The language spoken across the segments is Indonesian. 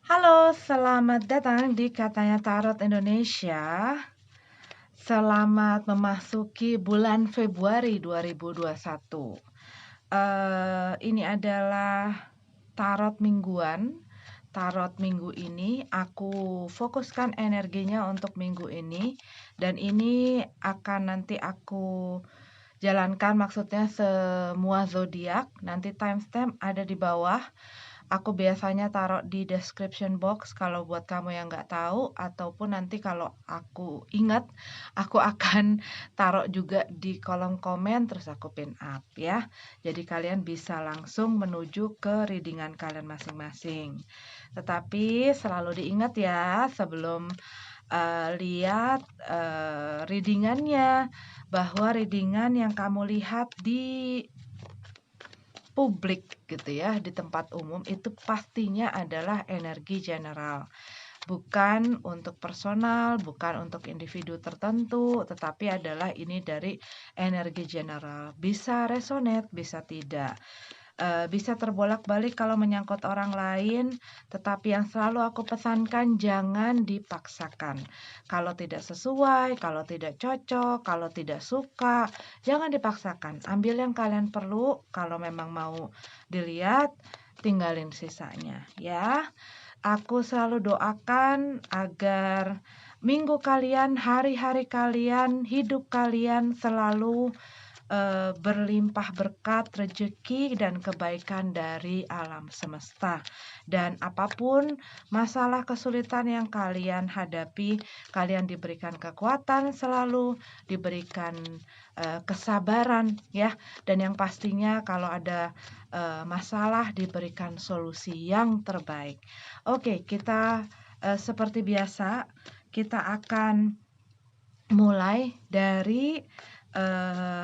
Halo, selamat datang di Katanya Tarot Indonesia. Selamat memasuki bulan Februari 2021. Ini adalah tarot mingguan. Tarot minggu ini aku fokuskan energinya untuk minggu ini, dan ini akan nanti aku jalankan, maksudnya semua zodiak. Nanti timestamp ada di bawah. Aku biasanya taruh di description box kalau buat kamu yang nggak tahu, ataupun nanti kalau aku ingat, aku akan taruh juga di kolom komen, terus aku pin up ya. Jadi kalian bisa langsung menuju ke readingan kalian masing-masing. Tetapi selalu diingat ya, sebelum lihat readingannya, bahwa readingan yang kamu lihat di publik gitu ya, di tempat umum, itu pastinya adalah energi general. Bukan untuk personal, bukan untuk individu tertentu, tetapi adalah ini dari energi general. Bisa resonate, bisa tidak. Bisa terbolak-balik kalau menyangkut orang lain, tetapi yang selalu aku pesankan jangan dipaksakan. Kalau tidak sesuai, kalau tidak cocok, kalau tidak suka, jangan dipaksakan. Ambil yang kalian perlu, kalau memang mau dilihat, tinggalin sisanya ya. Aku selalu doakan agar minggu kalian, hari-hari kalian, hidup kalian selalu berlimpah berkat, rezeki, dan kebaikan dari alam semesta. Dan apapun masalah kesulitan yang kalian hadapi, kalian diberikan kekuatan selalu, diberikan kesabaran ya. Dan yang pastinya kalau ada masalah diberikan solusi yang terbaik. Oke, kita seperti biasa, kita akan mulai dari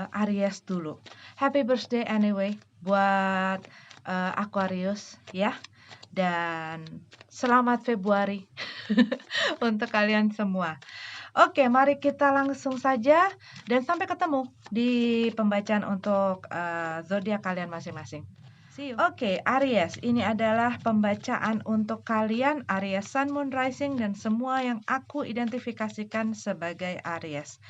Aries dulu. Happy birthday anyway buat Aquarius ya. Dan selamat Februari untuk kalian semua. Oke, mari kita langsung saja dan sampai ketemu di pembacaan untuk zodiak kalian masing-masing. See you. Oke, Aries, ini adalah pembacaan untuk kalian Aries Sun, Moon, Rising, dan semua yang aku identifikasikan sebagai Aries.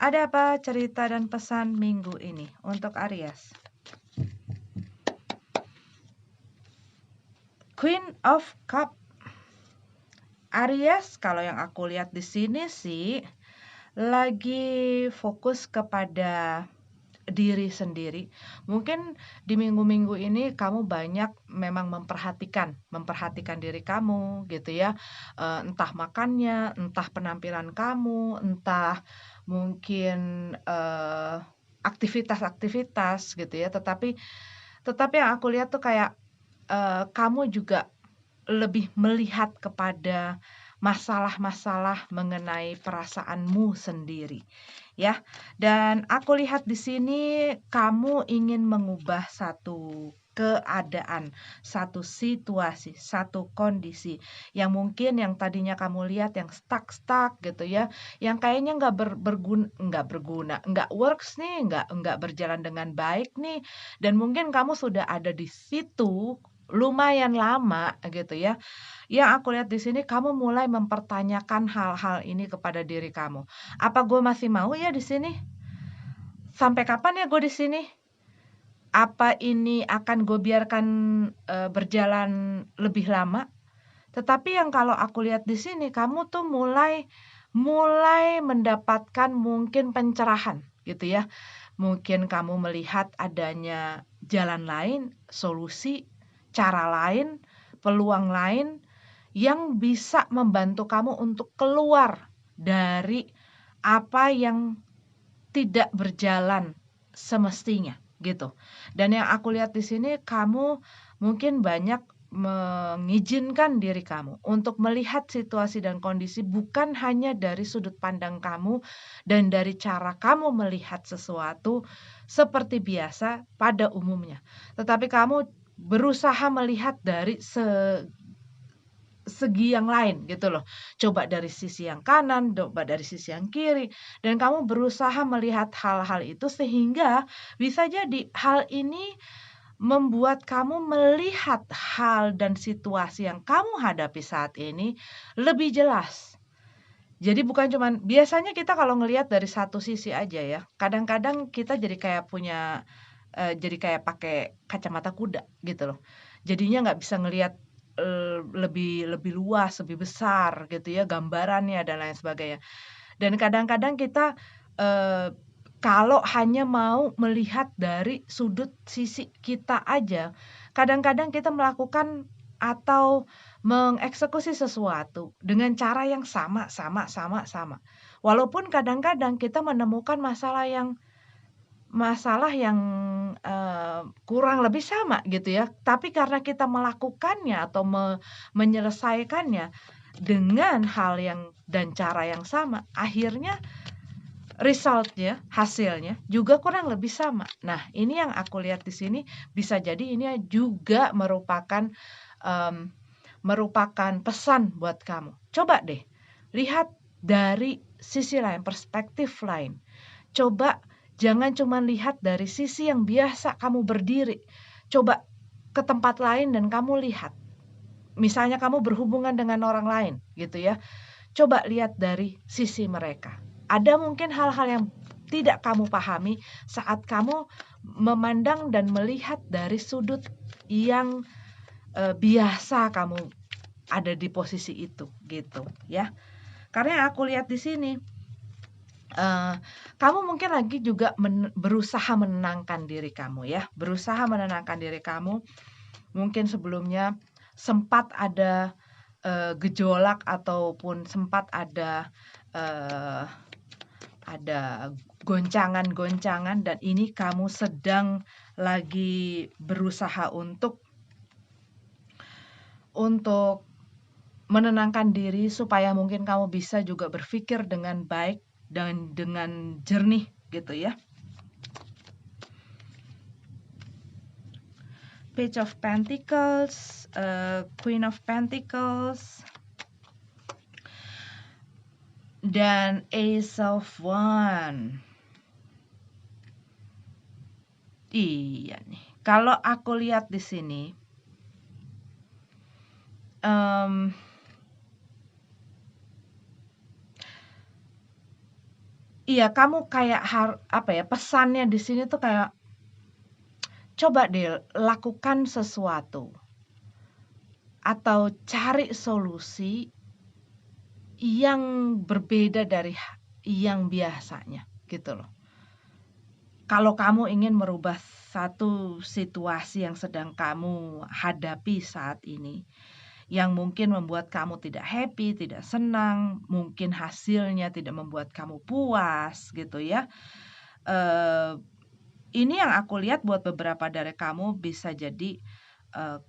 Ada apa cerita dan pesan minggu ini untuk Aries? Queen of Cup. Aries, kalau yang aku lihat di sini sih lagi fokus kepada diri sendiri. Mungkin di minggu-minggu ini kamu banyak memang memperhatikan diri kamu gitu ya. Entah makannya, entah penampilan kamu, entah mungkin aktivitas-aktivitas gitu ya. Tetapi yang aku lihat tuh kayak kamu juga lebih melihat kepada masalah-masalah mengenai perasaanmu sendiri, ya. Dan aku lihat di sini kamu ingin mengubah satu keadaan, satu situasi, satu kondisi yang mungkin yang tadinya kamu lihat yang stuck gitu ya, yang kayaknya nggak works nih, nggak berjalan dengan baik nih, dan mungkin kamu sudah ada di situ lumayan lama gitu ya. Yang aku lihat di sini kamu mulai mempertanyakan hal-hal ini kepada diri kamu. Apa gue masih mau ya di sini? Sampai kapan ya gue di sini? Apa ini akan gue biarkan berjalan lebih lama? Tetapi yang kalau aku lihat di sini kamu tuh mulai mendapatkan mungkin pencerahan gitu ya. Mungkin kamu melihat adanya jalan lain, solusi, cara lain, peluang lain yang bisa membantu kamu untuk keluar dari apa yang tidak berjalan semestinya gitu. Dan yang aku lihat di sini kamu mungkin banyak mengizinkan diri kamu untuk melihat situasi dan kondisi bukan hanya dari sudut pandang kamu dan dari cara kamu melihat sesuatu seperti biasa pada umumnya. Tetapi kamu berusaha melihat dari segi yang lain gitu loh. Coba dari sisi yang kanan, coba dari sisi yang kiri, dan kamu berusaha melihat hal-hal itu sehingga bisa jadi hal ini membuat kamu melihat hal dan situasi yang kamu hadapi saat ini lebih jelas. Jadi bukan cuman biasanya kita kalau ngelihat dari satu sisi aja ya, kadang-kadang kita jadi kayak punya, jadi kayak pakai kacamata kuda gitu loh. Jadinya nggak bisa ngelihat, lebih lebih luas, lebih besar gitu ya gambarannya dan lain sebagainya. Dan kadang-kadang kita, eee, kalau hanya mau melihat dari sudut sisi kita aja, kadang-kadang kita melakukan atau mengeksekusi sesuatu dengan cara yang sama. Walaupun kadang-kadang kita menemukan masalah yang, kurang lebih sama gitu ya, tapi karena kita melakukannya atau menyelesaikannya dengan hal yang dan cara yang sama, akhirnya hasilnya juga kurang lebih sama. Nah, ini yang aku lihat di sini bisa jadi ini juga mmm, merupakan pesan buat kamu. Coba deh lihat dari sisi lain, perspektif lain. Coba jangan cuma lihat dari sisi yang biasa kamu berdiri. Coba ke tempat lain dan kamu lihat. Misalnya kamu berhubungan dengan orang lain gitu ya. Coba lihat dari sisi mereka. Ada mungkin hal-hal yang tidak kamu pahami saat kamu memandang dan melihat dari sudut yang, biasa kamu ada di posisi itu, gitu ya. Karena yang aku lihat di sini, kamu mungkin lagi juga berusaha menenangkan diri kamu ya, berusaha menenangkan diri kamu. Mungkin sebelumnya sempat ada, gejolak ataupun sempat eee, ada goncangan-goncangan dan ini kamu sedang lagi berusaha untuk menenangkan diri supaya mungkin kamu bisa juga berpikir dengan baik dan dengan jernih gitu ya. Page of Pentacles, Queen of Pentacles, dan Ace of Wands. Iya nih, kalau aku lihat di sini, iya kamu kayak apa ya, pesannya di sini tuh kayak, coba deh lakukan sesuatu atau cari solusi yang berbeda dari yang biasanya gitu loh. Kalau kamu ingin merubah satu situasi yang sedang kamu hadapi saat ini, yang mungkin membuat kamu tidak happy, tidak senang, mungkin hasilnya tidak membuat kamu puas gitu ya. Ini yang aku lihat buat beberapa dari kamu bisa jadi,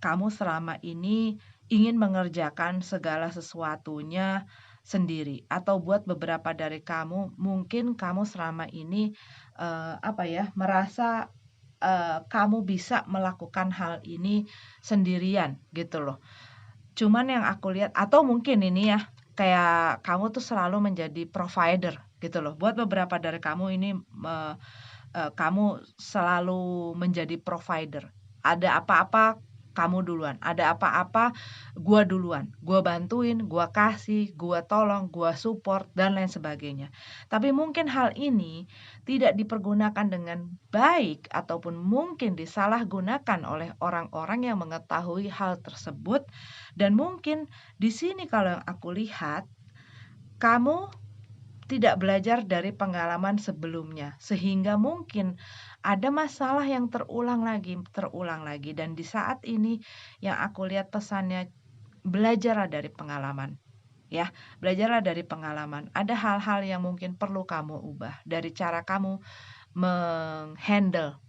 kamu selama ini ingin mengerjakan segala sesuatunya sendiri, atau buat beberapa dari kamu mungkin kamu selama ini, apa ya, merasa, kamu bisa melakukan hal ini sendirian gitu loh. Cuman yang aku lihat atau mungkin ini ya, kayak kamu tuh selalu menjadi provider gitu loh. Buat beberapa dari kamu ini, kamu selalu menjadi provider. Ada apa-apa kamu duluan, ada apa-apa gua duluan, gua bantuin, gua kasih, gua tolong, gua support dan lain sebagainya. Tapi mungkin hal ini tidak dipergunakan dengan baik ataupun mungkin disalahgunakan oleh orang-orang yang mengetahui hal tersebut dan mungkin di sini kalau yang aku lihat kamu tidak belajar dari pengalaman sebelumnya, sehingga mungkin ada masalah yang terulang lagi dan di saat ini yang aku lihat pesannya, belajarlah dari pengalaman, ya. Belajarlah dari pengalaman. Ada hal-hal yang mungkin perlu kamu ubah dari cara kamu menghandle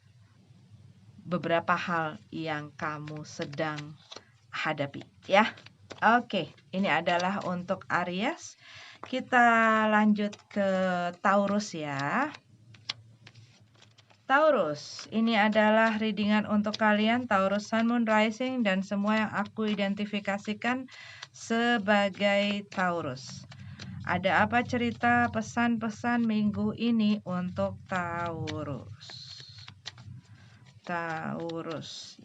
beberapa hal yang kamu sedang hadapi, ya. Oke, ini adalah untuk Aries. Kita lanjut ke Taurus ya. Taurus, ini adalah readingan untuk kalian Taurus Sun, Moon, Rising dan semua yang aku identifikasikan sebagai Taurus. Ada apa cerita pesan-pesan minggu ini untuk Taurus? Taurus.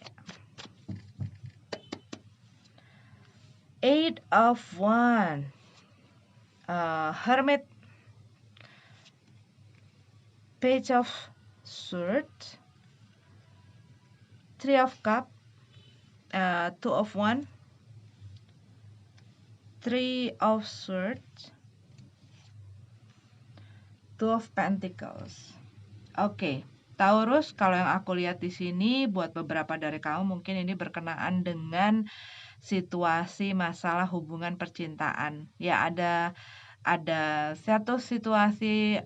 Eight of Wands, Hermit, Page of Swords, Three of Cups, Two of Wands, Three of Swords, Two of Pentacles. Oke, Taurus, kalau yang aku lihat di sini buat beberapa dari kamu mungkin ini berkenaan dengan situasi masalah hubungan percintaan. Ya, ada satu situasi,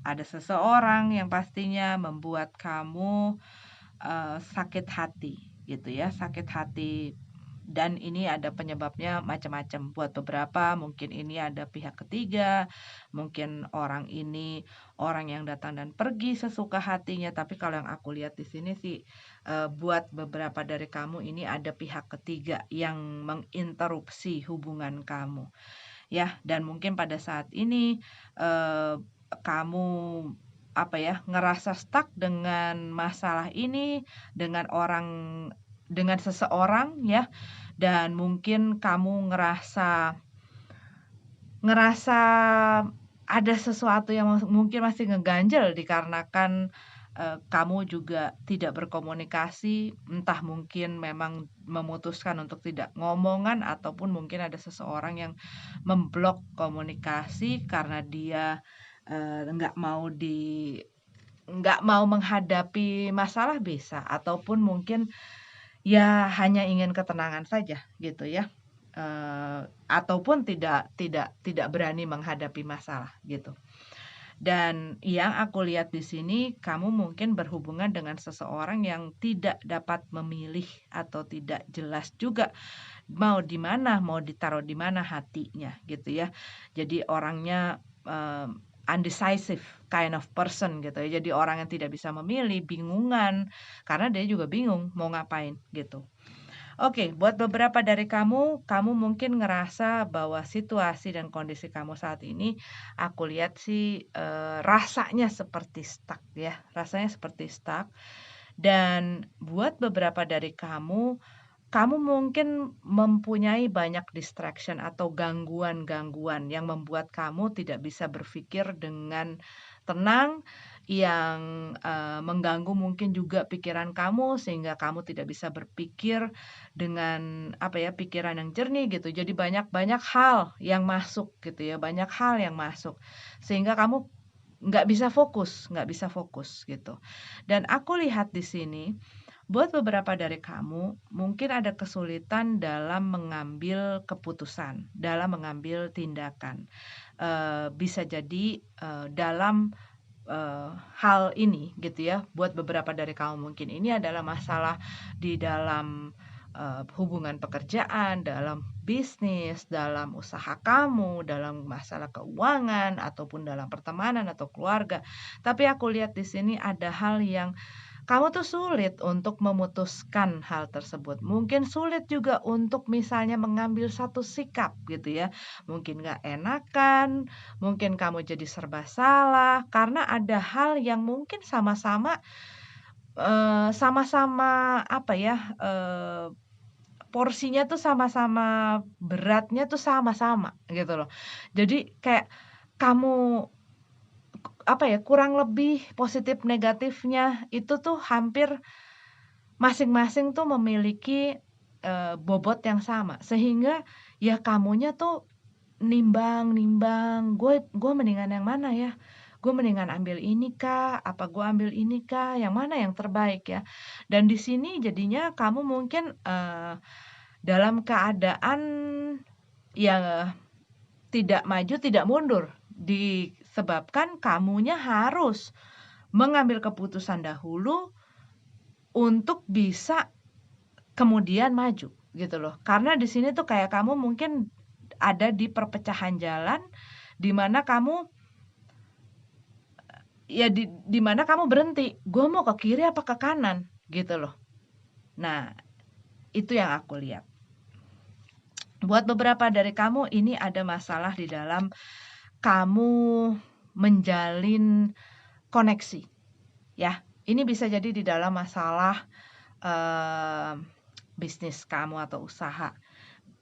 ada seseorang yang pastinya membuat kamu sakit hati gitu ya, sakit hati, dan ini ada penyebabnya macam-macam. Buat beberapa mungkin ini ada pihak ketiga, mungkin orang ini orang yang datang dan pergi sesuka hatinya, tapi kalau yang aku lihat di sini sih buat beberapa dari kamu ini ada pihak ketiga yang menginterupsi hubungan kamu. Ya, dan mungkin pada saat ini kamu ngerasa stuck dengan masalah ini, dengan seseorang ya, dan mungkin kamu ngerasa ada sesuatu yang mungkin masih ngeganjel dikarenakan kamu juga tidak berkomunikasi, entah mungkin memang memutuskan untuk tidak ngomongan, ataupun mungkin ada seseorang yang memblok komunikasi karena dia nggak mau menghadapi masalah, bisa, ataupun mungkin ya hanya ingin ketenangan saja gitu ya, ataupun tidak berani menghadapi masalah gitu. Dan yang aku lihat di sini, kamu mungkin berhubungan dengan seseorang yang tidak dapat memilih atau tidak jelas juga mau di mana, mau ditaruh di mana hatinya gitu ya. Jadi orangnya undecisive kind of person gitu ya. Jadi orang yang tidak bisa memilih, bingungan, karena dia juga bingung mau ngapain gitu. Oke, buat beberapa dari kamu mungkin ngerasa bahwa situasi dan kondisi kamu saat ini, aku lihat sih rasanya seperti stuck ya, rasanya seperti stuck. Dan buat beberapa dari kamu mungkin mempunyai banyak distraction atau gangguan-gangguan yang membuat kamu tidak bisa berpikir dengan tenang, yang mengganggu mungkin juga pikiran kamu, sehingga kamu tidak bisa berpikir dengan pikiran yang jernih gitu. Jadi banyak hal yang masuk gitu ya, banyak hal yang masuk, sehingga kamu nggak bisa fokus gitu. Dan aku lihat di sini, buat beberapa dari kamu mungkin ada kesulitan dalam mengambil keputusan, dalam mengambil tindakan. Bisa jadi dalam hal ini gitu ya. Buat beberapa dari kamu mungkin ini adalah masalah di dalam hubungan pekerjaan, dalam bisnis, dalam usaha kamu, dalam masalah keuangan, ataupun dalam pertemanan atau keluarga. Tapi aku lihat di sini ada hal yang kamu tuh sulit untuk memutuskan hal tersebut. Mungkin sulit juga untuk misalnya mengambil satu sikap gitu ya. Mungkin nggak enakan, mungkin kamu jadi serba salah, karena ada hal yang mungkin sama-sama porsinya tuh sama-sama, beratnya tuh sama-sama gitu loh. Jadi kayak kamu kurang lebih positif negatifnya itu tuh hampir masing-masing tuh memiliki bobot yang sama, sehingga ya kamunya tuh nimbang, gue mendingan yang mana ya? Gue mendingan ambil ini kah? Apa gue ambil ini kah? Yang mana yang terbaik ya? Dan di sini jadinya kamu mungkin dalam keadaan ya tidak maju, tidak mundur, disebabkan kamunya harus mengambil keputusan dahulu untuk bisa kemudian maju gitu loh. Karena di sini tuh kayak kamu mungkin ada di perpecahan jalan, di mana kamu di mana kamu berhenti. Gue mau ke kiri apa ke kanan gitu loh. Nah, itu yang aku lihat. Buat beberapa dari kamu ini ada masalah di dalam kamu menjalin koneksi. Ya, Ini bisa jadi di dalam masalah bisnis kamu atau usaha.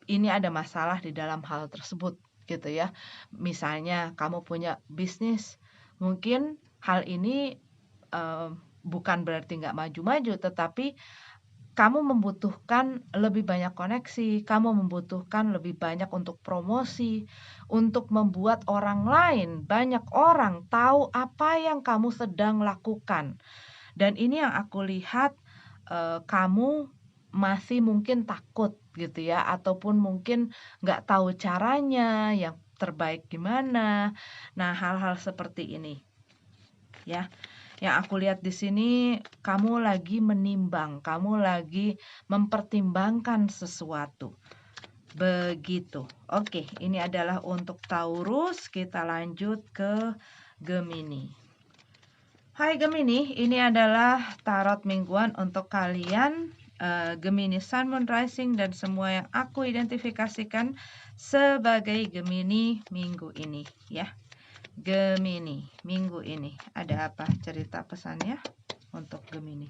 Ini ada masalah di dalam hal tersebut gitu ya. Misalnya kamu punya bisnis, mungkin hal ini bukan berarti nggak maju-maju, tetapi kamu membutuhkan lebih banyak koneksi, kamu membutuhkan lebih banyak untuk promosi, untuk membuat orang lain, banyak orang tahu apa yang kamu sedang lakukan. Dan ini yang aku lihat, kamu masih mungkin takut gitu ya, ataupun mungkin nggak tahu caranya, yang terbaik gimana. Nah, hal-hal seperti ini ya. Yang aku lihat di sini kamu lagi menimbang, kamu lagi mempertimbangkan sesuatu. Begitu. Oke, ini adalah untuk Taurus. Kita lanjut ke Gemini. Hai Gemini, ini adalah tarot mingguan untuk kalian Gemini Sun, Moon, Rising, dan semua yang aku identifikasikan sebagai Gemini minggu ini ya. Gemini minggu ini ada apa cerita pesannya untuk Gemini?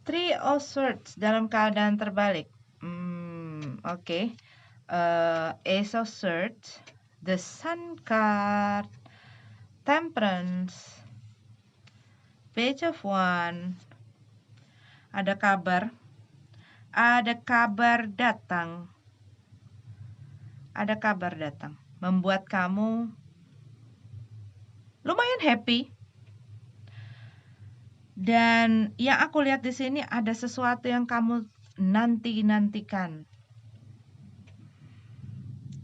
Three of Swords dalam keadaan terbalik. Oke. Ace of Swords, the Sun card, Temperance, Page of Wands. Ada kabar datang. Ada kabar datang, membuat kamu lumayan happy. Dan yang aku lihat di sini ada sesuatu yang kamu nantikan.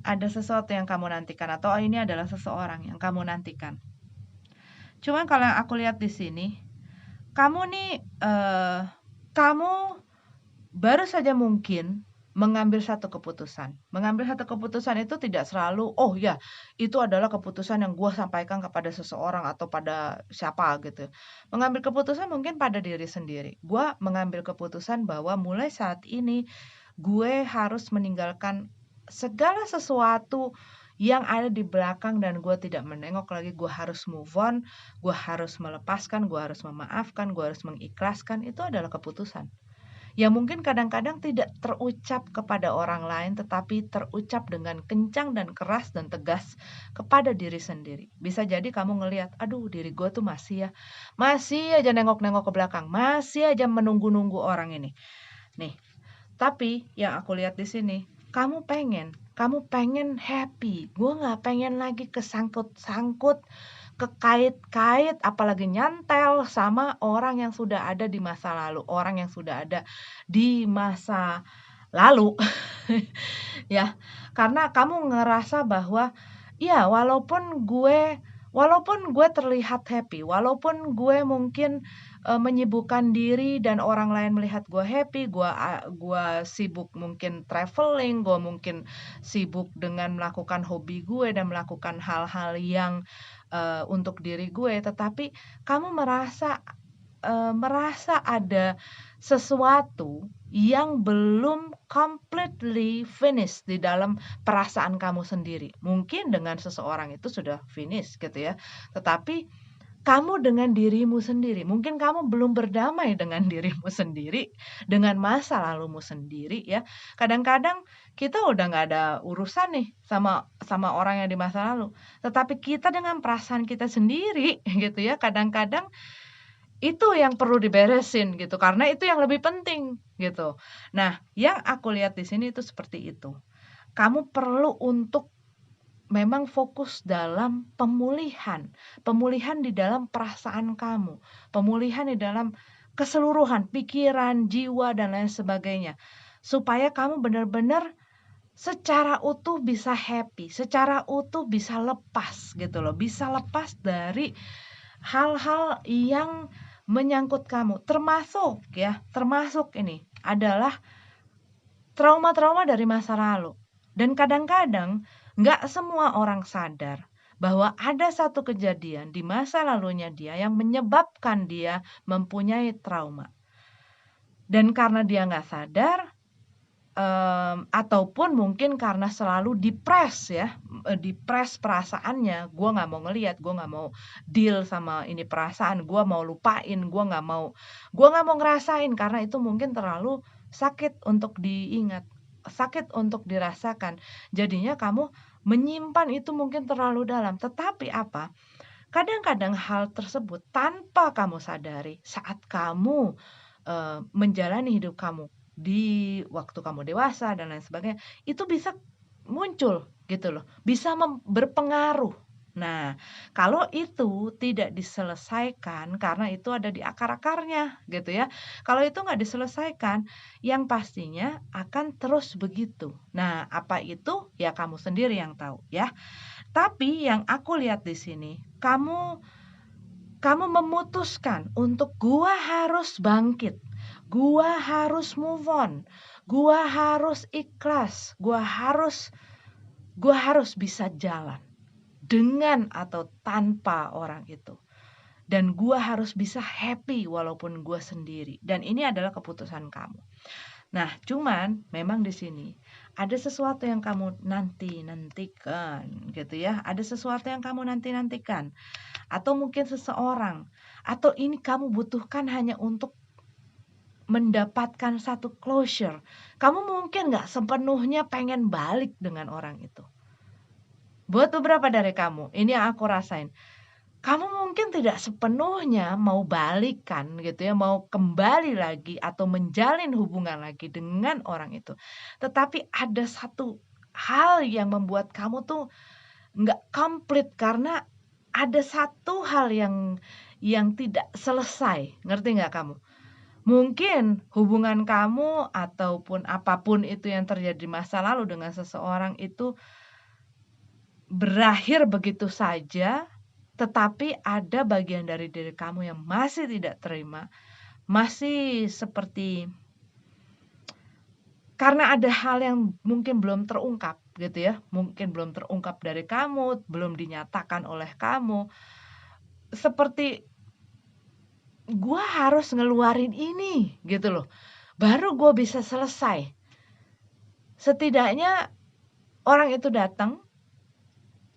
Ada sesuatu yang kamu nantikan, atau ini adalah seseorang yang kamu nantikan. Cuman kalau yang aku lihat di sini, kamu nih kamu baru saja mungkin mengambil satu keputusan. Mengambil satu keputusan itu tidak selalu, oh ya, itu adalah keputusan yang gue sampaikan kepada seseorang atau pada siapa gitu. Mengambil keputusan mungkin pada diri sendiri. Gue mengambil keputusan bahwa mulai saat ini gue harus meninggalkan segala sesuatu yang ada di belakang dan gue tidak menengok lagi. Gue harus move on, gue harus melepaskan, gue harus memaafkan, gue harus mengikhlaskan. Itu adalah keputusan yang mungkin kadang-kadang tidak terucap kepada orang lain, tetapi terucap dengan kencang dan keras dan tegas kepada diri sendiri. Bisa jadi kamu ngelihat, aduh diri gue tuh masih aja nengok-nengok ke belakang, masih aja menunggu-nunggu orang ini. Nih, tapi yang aku lihat di sini, kamu pengen happy. Gue nggak pengen lagi kesangkut-sangkut, kekait-kait, apalagi nyantel sama orang yang sudah ada di masa lalu, orang yang sudah ada di masa lalu. Ya, karena kamu ngerasa bahwa ya walaupun gue terlihat happy, walaupun gue mungkin menyibukkan diri dan orang lain melihat gue happy, gue sibuk mungkin traveling, gue mungkin sibuk dengan melakukan hobi gue dan melakukan hal-hal yang untuk diri gue, tetapi kamu merasa ada sesuatu yang belum completely finish di dalam perasaan kamu sendiri. Mungkin dengan seseorang itu sudah finish gitu ya, tetapi kamu dengan dirimu sendiri, mungkin kamu belum berdamai dengan dirimu sendiri, dengan masa lalumu sendiri ya. Kadang-kadang kita udah nggak ada urusan nih sama orang yang di masa lalu, tetapi kita dengan perasaan kita sendiri gitu ya, kadang-kadang itu yang perlu diberesin gitu, karena itu yang lebih penting gitu. Nah, yang aku lihat di sini itu seperti itu. Kamu perlu untuk memang fokus dalam pemulihan di dalam perasaan kamu, pemulihan di dalam keseluruhan pikiran, jiwa, dan lain sebagainya. Supaya kamu benar-benar secara utuh bisa happy, secara utuh bisa lepas gitu loh, bisa lepas dari hal-hal yang menyangkut kamu, termasuk ini adalah trauma-trauma dari masa lalu. Dan kadang-kadang nggak semua orang sadar bahwa ada satu kejadian di masa lalunya dia yang menyebabkan dia mempunyai trauma. Dan karena dia nggak sadar, ataupun mungkin karena selalu dipres ya, dipres perasaannya, gue nggak mau ngelihat, gue nggak mau deal sama ini perasaan, gue mau lupain, gue nggak mau ngerasain karena itu mungkin terlalu sakit untuk diingat, sakit untuk dirasakan. Jadinya kamu menyimpan itu mungkin terlalu dalam. Tetapi apa? Kadang-kadang hal tersebut tanpa kamu sadari saat kamu menjalani hidup kamu di waktu kamu dewasa dan lain sebagainya, itu bisa muncul gitu loh, bisa berpengaruh. Nah, kalau itu tidak diselesaikan karena itu ada di akar-akarnya gitu ya. Kalau itu nggak diselesaikan, yang pastinya akan terus begitu. Nah, apa itu? Ya kamu sendiri yang tahu ya. Tapi yang aku lihat di sini, kamu memutuskan untuk gua harus bangkit. Gua harus move on. Gua harus ikhlas. Gua harus bisa jalan dengan atau tanpa orang itu. Dan gua harus bisa happy walaupun gua sendiri. Dan ini adalah keputusan kamu. Nah, cuman memang di sini ada sesuatu yang kamu nantikan gitu ya. Ada sesuatu yang kamu nantikan atau mungkin seseorang atau ini kamu butuhkan hanya untuk mendapatkan satu closure. Kamu mungkin nggak sepenuhnya pengen balik dengan orang itu. Buat beberapa dari kamu, ini yang aku rasain. Kamu mungkin tidak sepenuhnya mau balikan gitu ya, mau kembali lagi atau menjalin hubungan lagi dengan orang itu. Tetapi ada satu hal yang membuat kamu tuh nggak komplit karena ada satu hal yang tidak selesai. Ngerti nggak kamu? Mungkin hubungan kamu ataupun apapun itu yang terjadi di masa lalu dengan seseorang itu berakhir begitu saja, tetapi ada bagian dari diri kamu yang masih tidak terima, masih seperti karena ada hal yang mungkin belum terungkap gitu ya, mungkin belum terungkap dari kamu, belum dinyatakan oleh kamu. Seperti gua harus ngeluarin ini gitu loh. Baru gue bisa selesai. Setidaknya orang itu datang,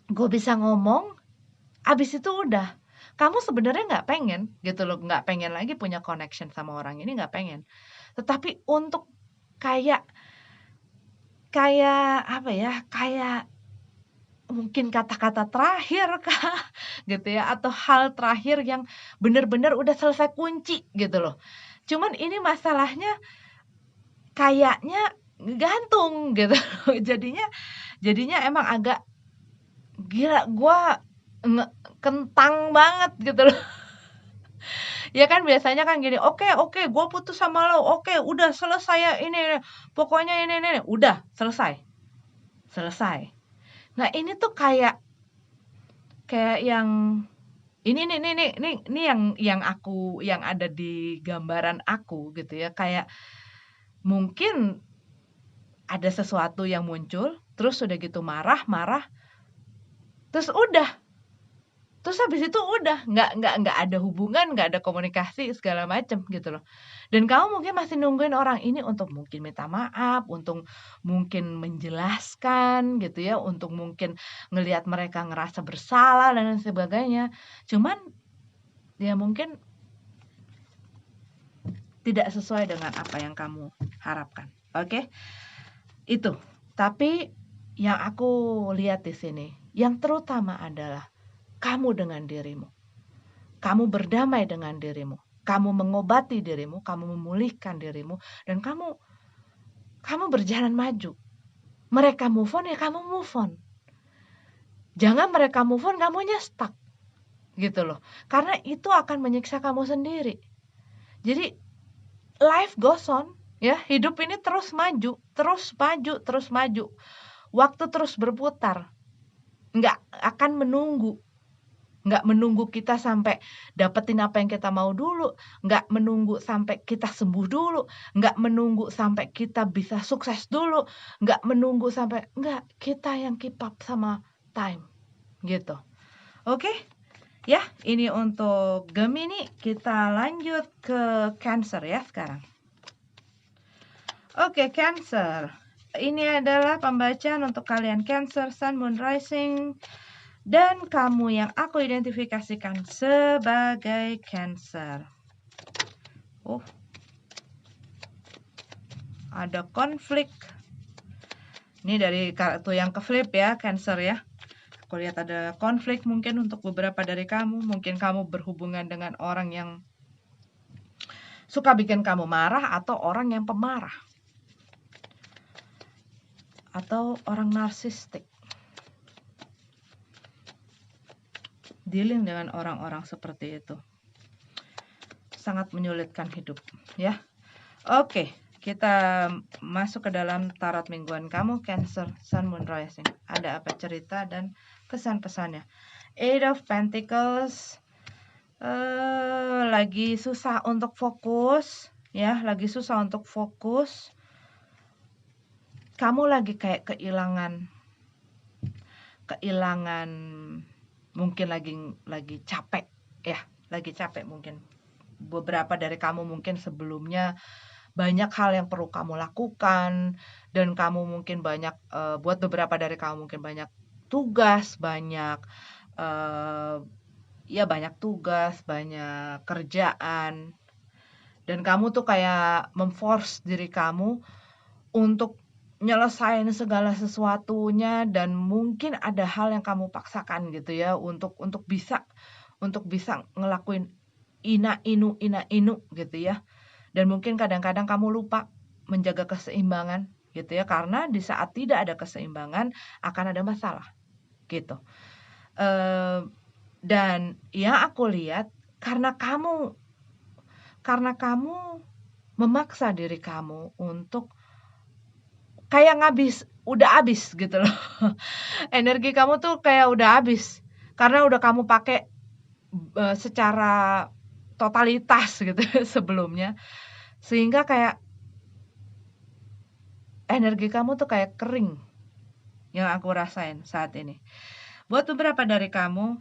gue bisa ngomong, abis itu udah. Kamu sebenarnya nggak pengen gitu loh, nggak pengen lagi punya connection sama orang ini, nggak pengen. Tetapi untuk kayak apa ya, kayak mungkin kata-kata terakhir kah gitu ya, atau hal terakhir yang benar-benar udah selesai kunci gitu loh. Cuman ini masalahnya kayaknya gantung gitu. Jadinya emang agak gila, gua kentang banget gitu loh. Ya kan biasanya kan gini, oke, gue putus sama lo, oke, udah selesai ya ini, pokoknya ini, udah selesai. Nah ini tuh kayak yang ini yang ada di gambaran aku gitu ya, kayak mungkin ada sesuatu yang muncul, terus udah gitu marah, terus udah. Terus habis itu udah, nggak ada hubungan, nggak ada komunikasi segala macam gitu loh. Dan kamu mungkin masih nungguin orang ini untuk mungkin minta maaf, untuk mungkin menjelaskan gitu ya, untuk mungkin ngelihat mereka ngerasa bersalah dan lain sebagainya. Cuman ya mungkin tidak sesuai dengan apa yang kamu harapkan. Oke? Itu. Tapi yang aku lihat di sini, yang terutama adalah kamu dengan dirimu. Kamu berdamai dengan dirimu. Kamu mengobati dirimu, kamu memulihkan dirimu, dan kamu berjalan maju. Mereka move on, ya kamu move on. Jangan mereka move on, kamunya stuck. Gitu loh. Karena itu akan menyiksa kamu sendiri. Jadi, life goes on. Ya, hidup ini terus maju. Waktu terus berputar. Nggak akan menunggu. Nggak menunggu kita sampai dapetin apa yang kita mau dulu, nggak menunggu sampai kita sembuh dulu, nggak menunggu sampai kita bisa sukses dulu, nggak menunggu sampai, nggak, kita yang keep up sama time, gitu. Oke? Ya, ini untuk Gemini, kita lanjut ke Cancer ya sekarang. Oke, Cancer. Ini adalah pembacaan untuk kalian Cancer, Sun, Moon, Rising. Dan kamu yang aku identifikasikan sebagai Cancer. Ada konflik. Ini dari kartu yang ke flip ya, Cancer ya. Aku lihat ada konflik mungkin untuk beberapa dari kamu. Mungkin kamu berhubungan dengan orang yang suka bikin kamu marah atau orang yang pemarah. Atau orang narsistik. Dealing dengan orang-orang seperti itu sangat menyulitkan hidup ya. Oke, kita masuk ke dalam tarot mingguan kamu Cancer, Sun, Moon, Rising. Ada apa cerita dan pesan-pesannya? Eight of Pentacles. Lagi susah untuk fokus ya, lagi susah untuk fokus. Kamu lagi kayak kehilangan mungkin lagi capek ya, lagi capek mungkin. Beberapa dari kamu mungkin sebelumnya banyak hal yang perlu kamu lakukan dan kamu mungkin banyak buat beberapa dari kamu mungkin banyak tugas, banyak banyak tugas, banyak kerjaan. Dan kamu tuh kayak memforce diri kamu untuk nyelesain segala sesuatunya dan mungkin ada hal yang kamu paksakan gitu ya untuk bisa ngelakuin ina inu gitu ya. Dan mungkin kadang-kadang kamu lupa menjaga keseimbangan gitu ya, karena di saat tidak ada keseimbangan akan ada masalah gitu. Dan yang aku lihat karena kamu memaksa diri kamu untuk kayak udah habis gitu loh. Energi kamu tuh kayak udah habis karena udah kamu pakai secara totalitas gitu sebelumnya. Sehingga kayak energi kamu tuh kayak kering yang aku rasain saat ini. Buat beberapa dari kamu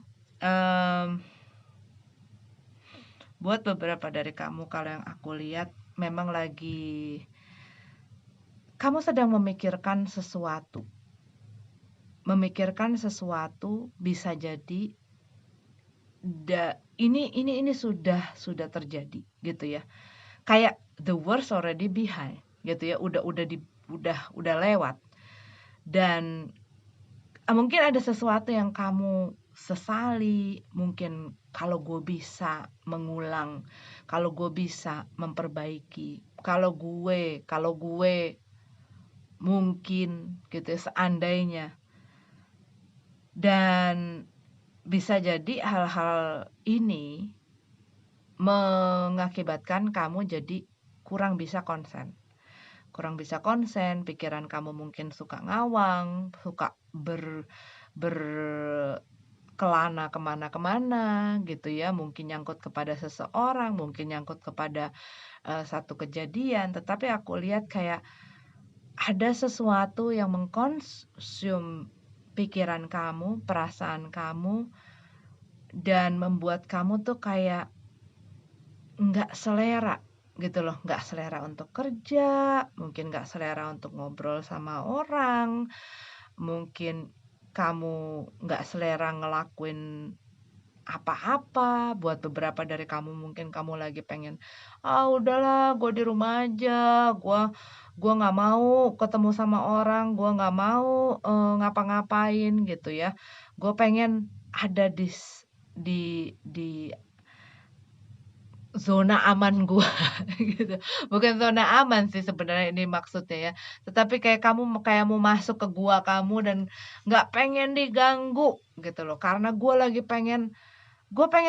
kalau yang aku lihat memang lagi kamu sedang memikirkan sesuatu. Memikirkan sesuatu bisa jadi ini sudah terjadi gitu ya. Kayak the worst already behind gitu ya. Udah lewat. Dan mungkin ada sesuatu yang kamu sesali, mungkin kalau gue bisa mengulang, kalau gue bisa memperbaiki, kalau gue mungkin gitu ya, seandainya. Dan bisa jadi hal-hal ini mengakibatkan kamu jadi kurang bisa konsen. Pikiran kamu mungkin suka ngawang, suka berkelana kemana-kemana gitu ya, mungkin nyangkut kepada seseorang, mungkin nyangkut kepada satu kejadian, tetapi aku lihat kayak ada sesuatu yang mengkonsum pikiran kamu, perasaan kamu, dan membuat kamu tuh kayak nggak selera gitu loh, nggak selera untuk kerja, mungkin nggak selera untuk ngobrol sama orang, mungkin kamu nggak selera ngelakuin apa-apa. Buat beberapa dari kamu mungkin kamu lagi pengen, udahlah gue di rumah aja, gue nggak mau ketemu sama orang, gue nggak mau ngapa-ngapain gitu ya. Gue pengen ada di zona aman gue gitu. Bukan zona aman sih sebenarnya ini maksudnya ya. Tetapi kayak kamu kayak mau masuk ke gua kamu dan nggak pengen diganggu gitu loh. Karena gue pengen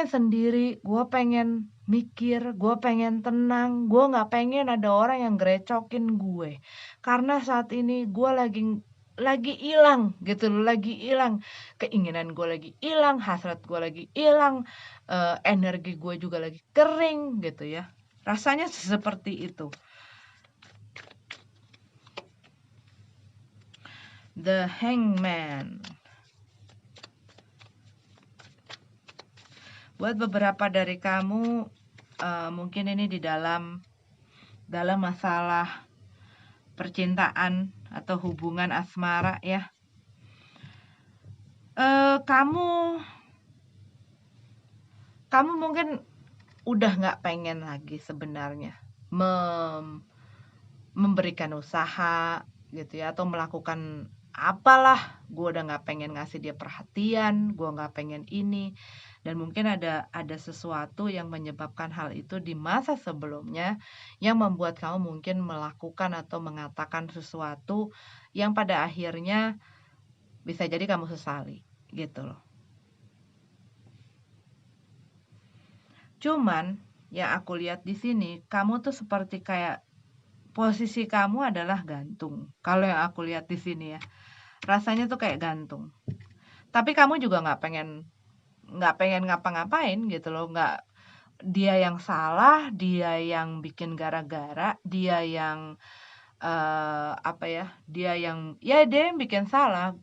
sendiri, gue pengen mikir, gue pengen tenang, gue nggak pengen ada orang yang gerecokin gue. Karena saat ini gue lagi hilang gitu loh, lagi hilang. Keinginan gue lagi hilang, hasrat gue lagi hilang, energi gue juga lagi kering gitu ya. Rasanya seperti itu. The Hangman. Buat beberapa dari kamu mungkin ini di dalam masalah percintaan atau hubungan asmara ya. Kamu mungkin udah nggak pengen lagi sebenarnya memberikan usaha gitu ya, atau melakukan apalah, gue udah nggak pengen ngasih dia perhatian, gue nggak pengen ini, dan mungkin ada sesuatu yang menyebabkan hal itu di masa sebelumnya yang membuat kamu mungkin melakukan atau mengatakan sesuatu yang pada akhirnya bisa jadi kamu sesali gitu loh. Cuman yang aku lihat di sini, kamu tuh seperti kayak posisi kamu adalah gantung. Kalau yang aku lihat di sini ya, rasanya tuh kayak gantung. Tapi kamu juga nggak pengen ngapa-ngapain gitu loh, nggak, dia yang salah, dia yang bikin gara-gara, dia yang dia yang bikin salah,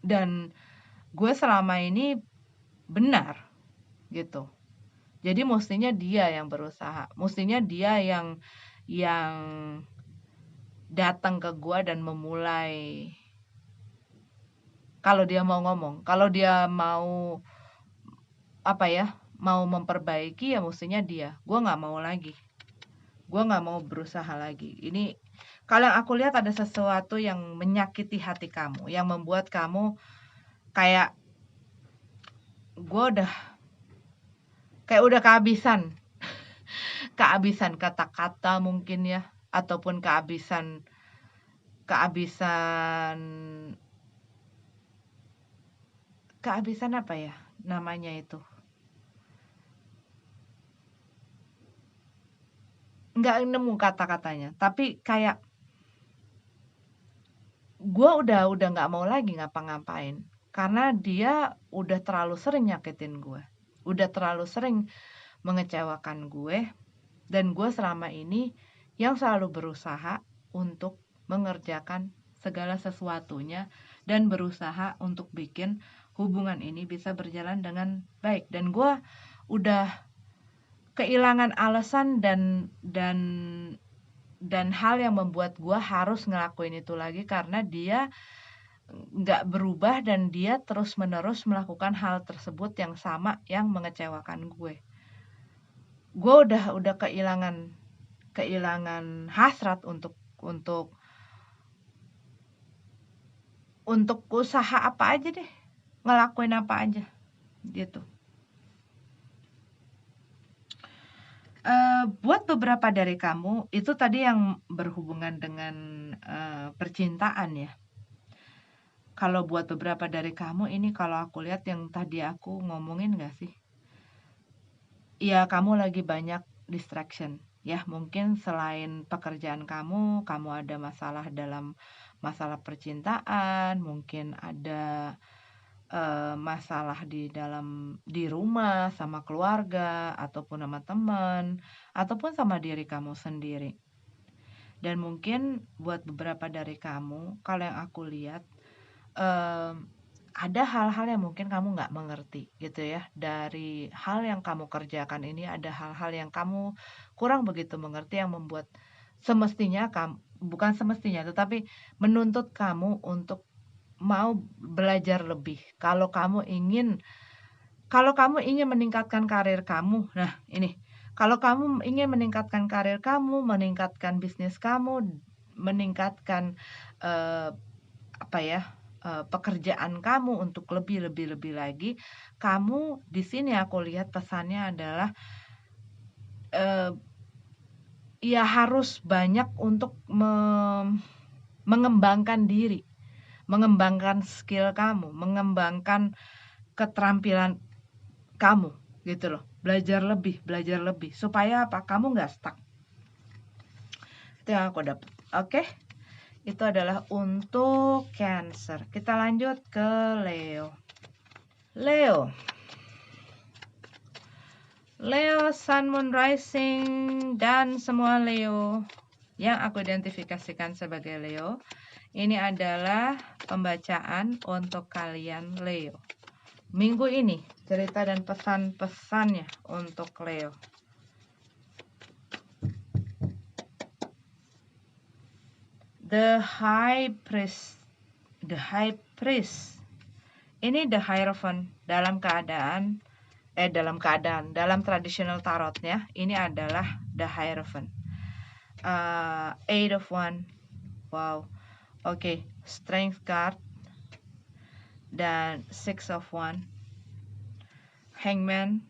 dan gue selama ini benar gitu. Jadi mestinya dia yang berusaha, mestinya dia yang datang ke gue dan memulai. Kalau dia mau ngomong, kalau dia mau mau memperbaiki, ya mestinya dia. Gue nggak mau lagi. Gue nggak mau berusaha lagi. Ini kalau yang aku lihat ada sesuatu yang menyakiti hati kamu, yang membuat kamu kayak gue udah kehabisan kata-kata mungkin ya, ataupun kehabisan apa ya namanya itu, nggak nemu kata-katanya, tapi kayak gue udah nggak mau lagi ngapa-ngapain karena dia udah terlalu sering nyakitin gue, udah terlalu sering mengecewakan gue, dan gue selama ini yang selalu berusaha untuk mengerjakan segala sesuatunya dan berusaha untuk bikin hubungan ini bisa berjalan dengan baik, dan gue udah kehilangan alasan dan hal yang membuat gue harus ngelakuin itu lagi karena dia nggak berubah dan dia terus-menerus melakukan hal tersebut yang sama yang mengecewakan gue. Gue udah kehilangan hasrat untuk usaha apa aja deh, ngelakuin apa aja gitu. Buat beberapa dari kamu itu tadi yang berhubungan dengan percintaan ya. Kalau buat beberapa dari kamu ini, kalau aku lihat yang tadi aku ngomongin gak sih? Ya kamu lagi banyak distraction ya, mungkin selain pekerjaan kamu ada masalah dalam masalah percintaan, mungkin ada masalah di rumah sama keluarga ataupun sama teman ataupun sama diri kamu sendiri. Dan mungkin buat beberapa dari kamu, kalau yang aku lihat ada hal-hal yang mungkin kamu nggak mengerti gitu ya. Dari hal yang kamu kerjakan ini ada hal-hal yang kamu kurang begitu mengerti yang membuat semestinya bukan semestinya, tetapi menuntut kamu untuk mau belajar lebih. Kalau kamu ingin meningkatkan karir kamu, nah ini, kalau kamu ingin meningkatkan karir kamu, meningkatkan bisnis kamu, meningkatkan pekerjaan kamu untuk lebih lagi, kamu di sini aku lihat pesannya adalah ya harus banyak untuk mengembangkan diri, mengembangkan skill kamu, mengembangkan keterampilan kamu gitu loh. Belajar lebih supaya apa? Kamu nggak stuck. Itu yang aku dapat. Oke. Itu adalah untuk Cancer. Kita lanjut ke Leo. Leo, Sun, Moon, Rising, dan semua Leo yang aku identifikasikan sebagai Leo. Ini adalah pembacaan untuk kalian Leo. Minggu ini, cerita dan pesan-pesannya untuk Leo. The High Priest. The High Priest. Ini the Hierophant dalam tradisional tarotnya ini adalah the Hierophant. Eight of One. Wow. Oke, Strength card dan Six of One. Hangman,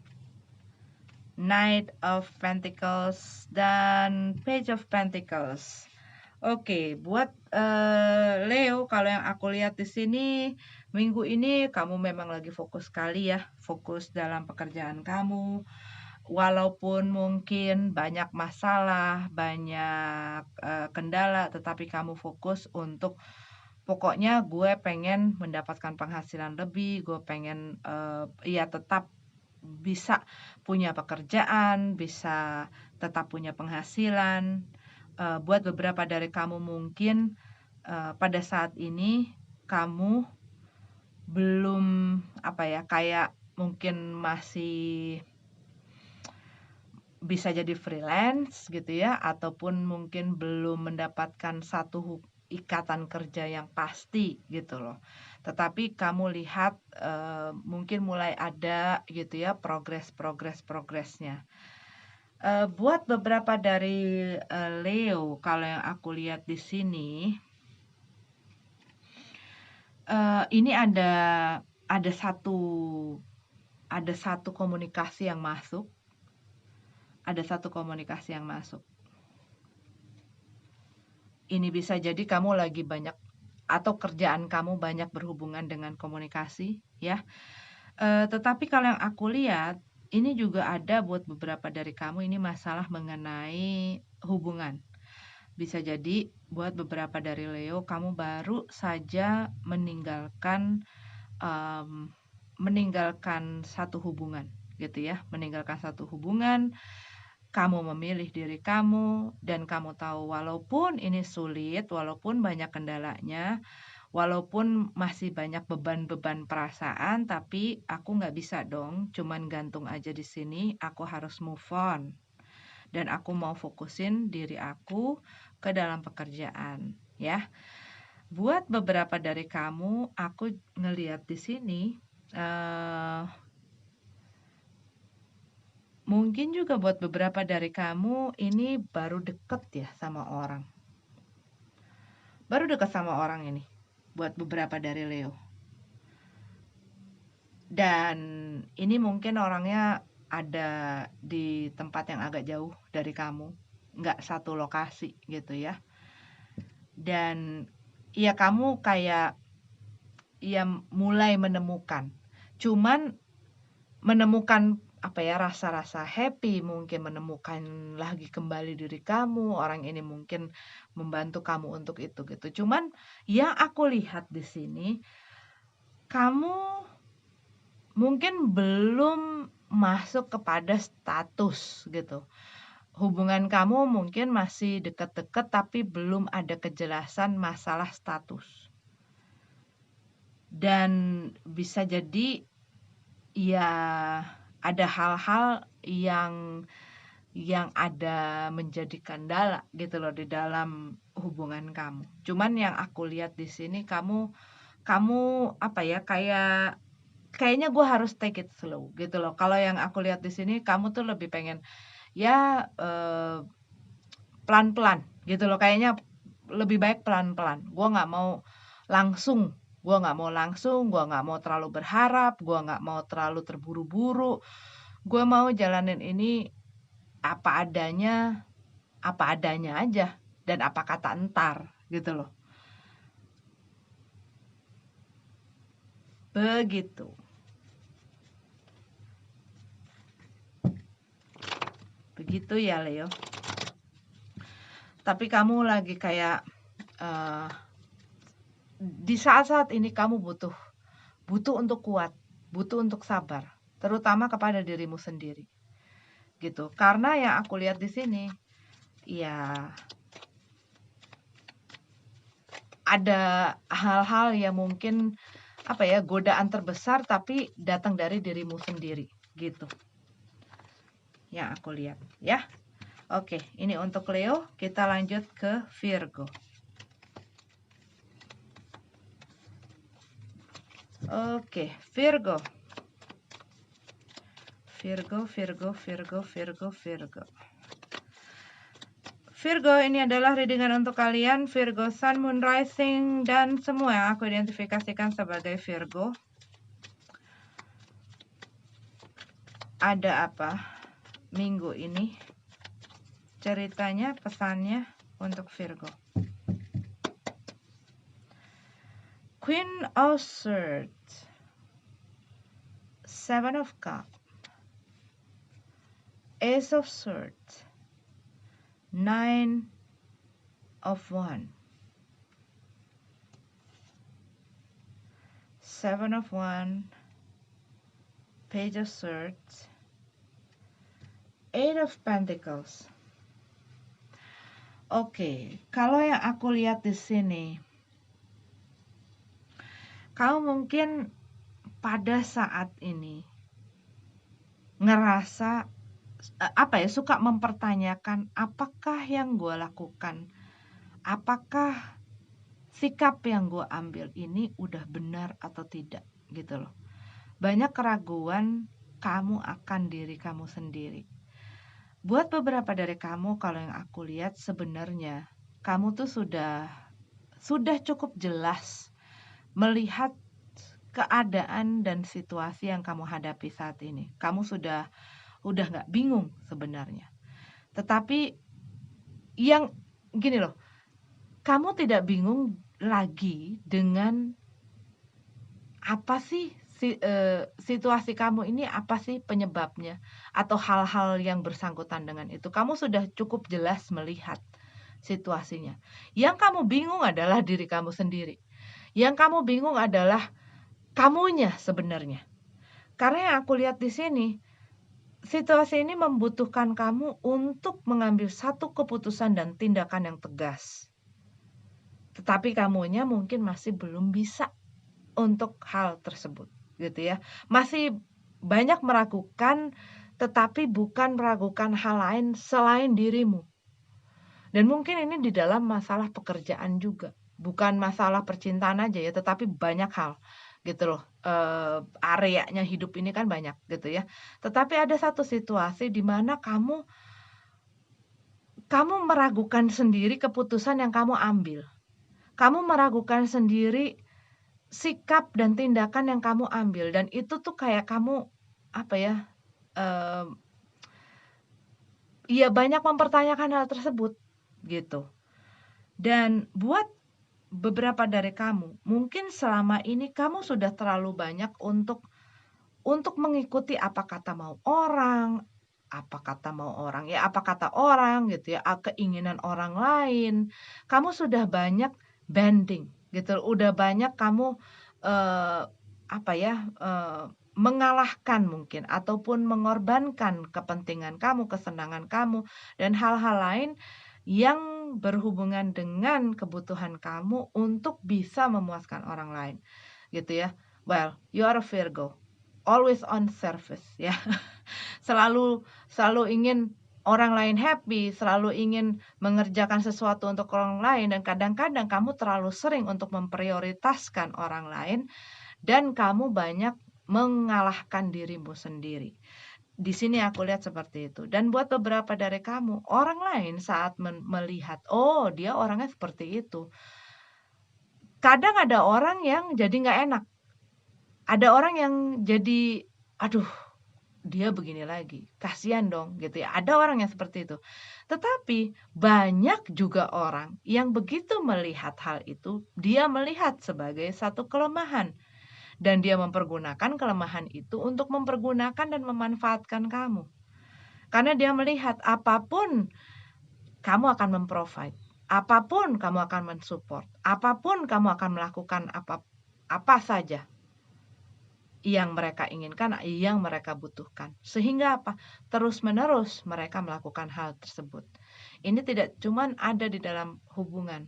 Knight of Pentacles dan Page of Pentacles. Oke, buat Leo, kalau yang aku lihat di sini minggu ini kamu memang lagi fokus sekali ya, fokus dalam pekerjaan kamu. Walaupun mungkin banyak masalah, banyak kendala, tetapi kamu fokus untuk pokoknya gue pengen mendapatkan penghasilan lebih, gue pengen ya tetap bisa punya pekerjaan, bisa tetap punya penghasilan. Buat beberapa dari kamu mungkin pada saat ini kamu belum kayak mungkin masih bisa jadi freelance gitu ya, ataupun mungkin belum mendapatkan satu ikatan kerja yang pasti gitu loh. Tetapi kamu lihat mungkin mulai ada gitu ya progresnya. Buat beberapa dari Leo, kalau yang aku lihat di sini, ini ada satu komunikasi yang masuk, Ini bisa jadi kamu lagi banyak atau kerjaan kamu banyak berhubungan dengan komunikasi, ya. Tetapi kalau yang aku lihat, ini juga ada buat beberapa dari kamu ini masalah mengenai hubungan. Bisa jadi buat beberapa dari Leo, kamu baru saja meninggalkan satu hubungan gitu ya, kamu memilih diri kamu dan kamu tahu walaupun ini sulit, walaupun banyak kendalanya, walaupun masih banyak beban-beban perasaan, tapi aku nggak bisa dong cuman gantung aja di sini, aku harus move on. Dan aku mau fokusin diri aku ke dalam pekerjaan, ya. Buat beberapa dari kamu, aku ngelihat di sini, mungkin juga buat beberapa dari kamu ini baru deket ya sama orang. Baru dekat sama orang ini, buat beberapa dari Leo. Dan ini mungkin orangnya ada di tempat yang agak jauh dari kamu, nggak satu lokasi gitu ya. Dan ya kamu kayak ya mulai menemukan, cuman menemukan rasa-rasa happy, mungkin menemukan lagi kembali diri kamu, orang ini mungkin membantu kamu untuk itu gitu. Cuman yang aku lihat di sini, kamu mungkin belum masuk kepada status gitu. Hubungan kamu mungkin masih deket-deket tapi belum ada kejelasan masalah status. Dan bisa jadi ya ada hal-hal yang ada menjadi kendala gitu loh di dalam hubungan kamu. Cuman yang aku lihat di sini kamu kayaknya gue harus take it slow gitu loh. Kalau yang aku lihat di sini kamu tuh lebih pengen ya pelan-pelan gitu loh. Kayaknya lebih baik pelan-pelan. Gue nggak mau langsung, gue nggak mau terlalu berharap, gue nggak mau terlalu terburu-buru. Gue mau jalanin ini apa adanya aja dan apa kata entar gitu loh. Begitu. Begitu ya Leo. Tapi kamu lagi kayak di saat-saat ini kamu butuh untuk kuat, butuh untuk sabar, terutama kepada dirimu sendiri. Gitu. Karena yang aku lihat di sini ya ada hal-hal yang mungkin godaan terbesar tapi datang dari dirimu sendiri gitu. Yang aku lihat ya. Oke, ini untuk Leo, kita lanjut ke Virgo. Oke, Virgo. Virgo ini adalah readingan untuk kalian, Virgo Sun, Moon, Rising, dan semua yang aku identifikasikan sebagai Virgo. Ada apa minggu ini? Ceritanya, pesannya untuk Virgo. Queen of Swords, Seven of Cups, Ace of Swords, Nine of Wands, Seven of Wands, Page of Swords, Eight of Pentacles. Oke, kalau yang aku lihat di sini, kamu mungkin pada saat ini ngerasa suka mempertanyakan apakah yang gue lakukan, apakah sikap yang gue ambil ini udah benar atau tidak gitu loh. Banyak keraguan kamu akan diri kamu sendiri. Buat beberapa dari kamu, kalau yang aku lihat sebenarnya kamu tuh sudah cukup jelas melihat keadaan dan situasi yang kamu hadapi saat ini. Kamu udah nggak bingung sebenarnya. Tetapi yang gini loh, kamu tidak bingung lagi dengan apa sih situasi kamu ini, apa sih penyebabnya atau hal-hal yang bersangkutan dengan itu. Kamu sudah cukup jelas melihat situasinya. Yang kamu bingung adalah diri kamu sendiri. Yang kamu bingung adalah kamunya sebenarnya. Karena yang aku lihat di sini, situasi ini membutuhkan kamu untuk mengambil satu keputusan dan tindakan yang tegas. Tetapi kamunya mungkin masih belum bisa untuk hal tersebut, gitu ya. Masih banyak meragukan, tetapi bukan meragukan hal lain selain dirimu. Dan mungkin ini di dalam masalah pekerjaan juga. Bukan masalah percintaan aja ya, tetapi banyak hal gitu loh. Areanya hidup ini kan banyak gitu ya. Tetapi ada satu situasi di mana kamu meragukan sendiri keputusan yang kamu ambil. Kamu meragukan sendiri sikap dan tindakan yang kamu ambil, dan itu tuh kayak kamu ya banyak mempertanyakan hal tersebut gitu. Dan buat beberapa dari kamu, mungkin selama ini kamu sudah terlalu banyak untuk mengikuti apa kata orang gitu ya, keinginan orang lain. Kamu sudah banyak bending gitu, udah banyak kamu mengalahkan mungkin ataupun mengorbankan kepentingan kamu, kesenangan kamu, dan hal-hal lain yang berhubungan dengan kebutuhan kamu untuk bisa memuaskan orang lain gitu ya. Well, you are a Virgo, always on service ya. Selalu ingin orang lain happy, selalu ingin mengerjakan sesuatu untuk orang lain, dan kadang-kadang kamu terlalu sering untuk memprioritaskan orang lain dan kamu banyak mengalahkan dirimu sendiri. Di sini aku lihat seperti itu. Dan buat beberapa dari kamu, orang lain saat melihat, oh dia orangnya seperti itu. Kadang ada orang yang jadi nggak enak. Ada orang yang jadi, aduh, dia begini lagi, kasihan dong gitu ya. Ada orang yang seperti itu. Tetapi banyak juga orang yang begitu melihat hal itu, dia melihat sebagai satu kelemahan. Dan dia mempergunakan kelemahan itu untuk mempergunakan dan memanfaatkan kamu. Karena dia melihat apapun kamu akan memprovide, apapun kamu akan mensupport, apapun kamu akan melakukan apa saja yang mereka inginkan, yang mereka butuhkan. Sehingga terus-menerus mereka melakukan hal tersebut. Ini tidak cuma ada di dalam hubungan,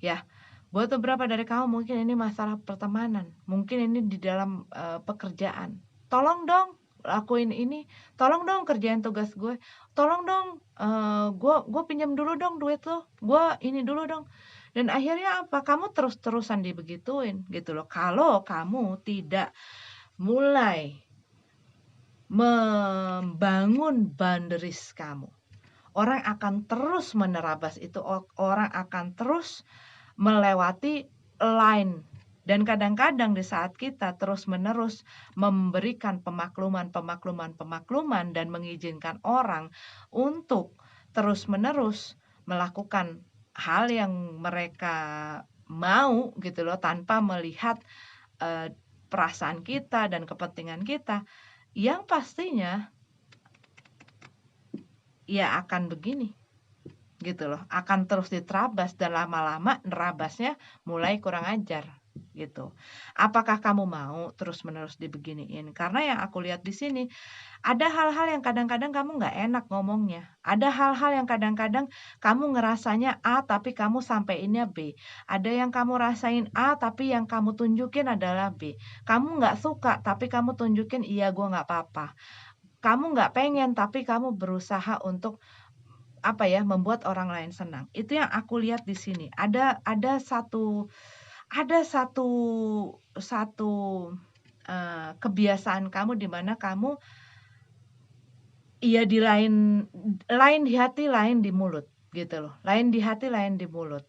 ya. Buat beberapa dari kamu mungkin ini masalah pertemanan, mungkin ini di dalam pekerjaan. Tolong dong lakuin ini, tolong dong kerjain tugas gue, tolong dong gue pinjam dulu dong duit lo, gue ini dulu dong. Dan akhirnya apa? Kamu terus-terusan dibegituin gitu loh. Kalau kamu tidak mulai membangun boundaries kamu, orang akan terus menerabas itu, orang akan terus melewati line. Dan kadang-kadang di saat kita terus-menerus memberikan pemakluman dan mengizinkan orang untuk terus-menerus melakukan hal yang mereka mau gitu loh, tanpa melihat perasaan kita dan kepentingan kita, yang pastinya ya akan begini gitu loh, akan terus diterabas dan lama-lama nerabasnya mulai kurang ajar gitu. Apakah kamu mau terus-menerus dibeginiin? Karena yang aku lihat di sini, ada hal-hal yang kadang-kadang kamu nggak enak ngomongnya. Ada hal-hal yang kadang-kadang kamu ngerasanya A tapi kamu sampeinnya B. Ada yang kamu rasain A tapi yang kamu tunjukin adalah B. Kamu nggak suka tapi kamu tunjukin iya gue nggak apa-apa. Kamu nggak pengen tapi kamu berusaha untuk membuat orang lain senang. Itu yang aku lihat di sini. Ada satu kebiasaan kamu di mana kamu di lain di hati, lain di mulut gitu loh. Lain di hati, lain di mulut.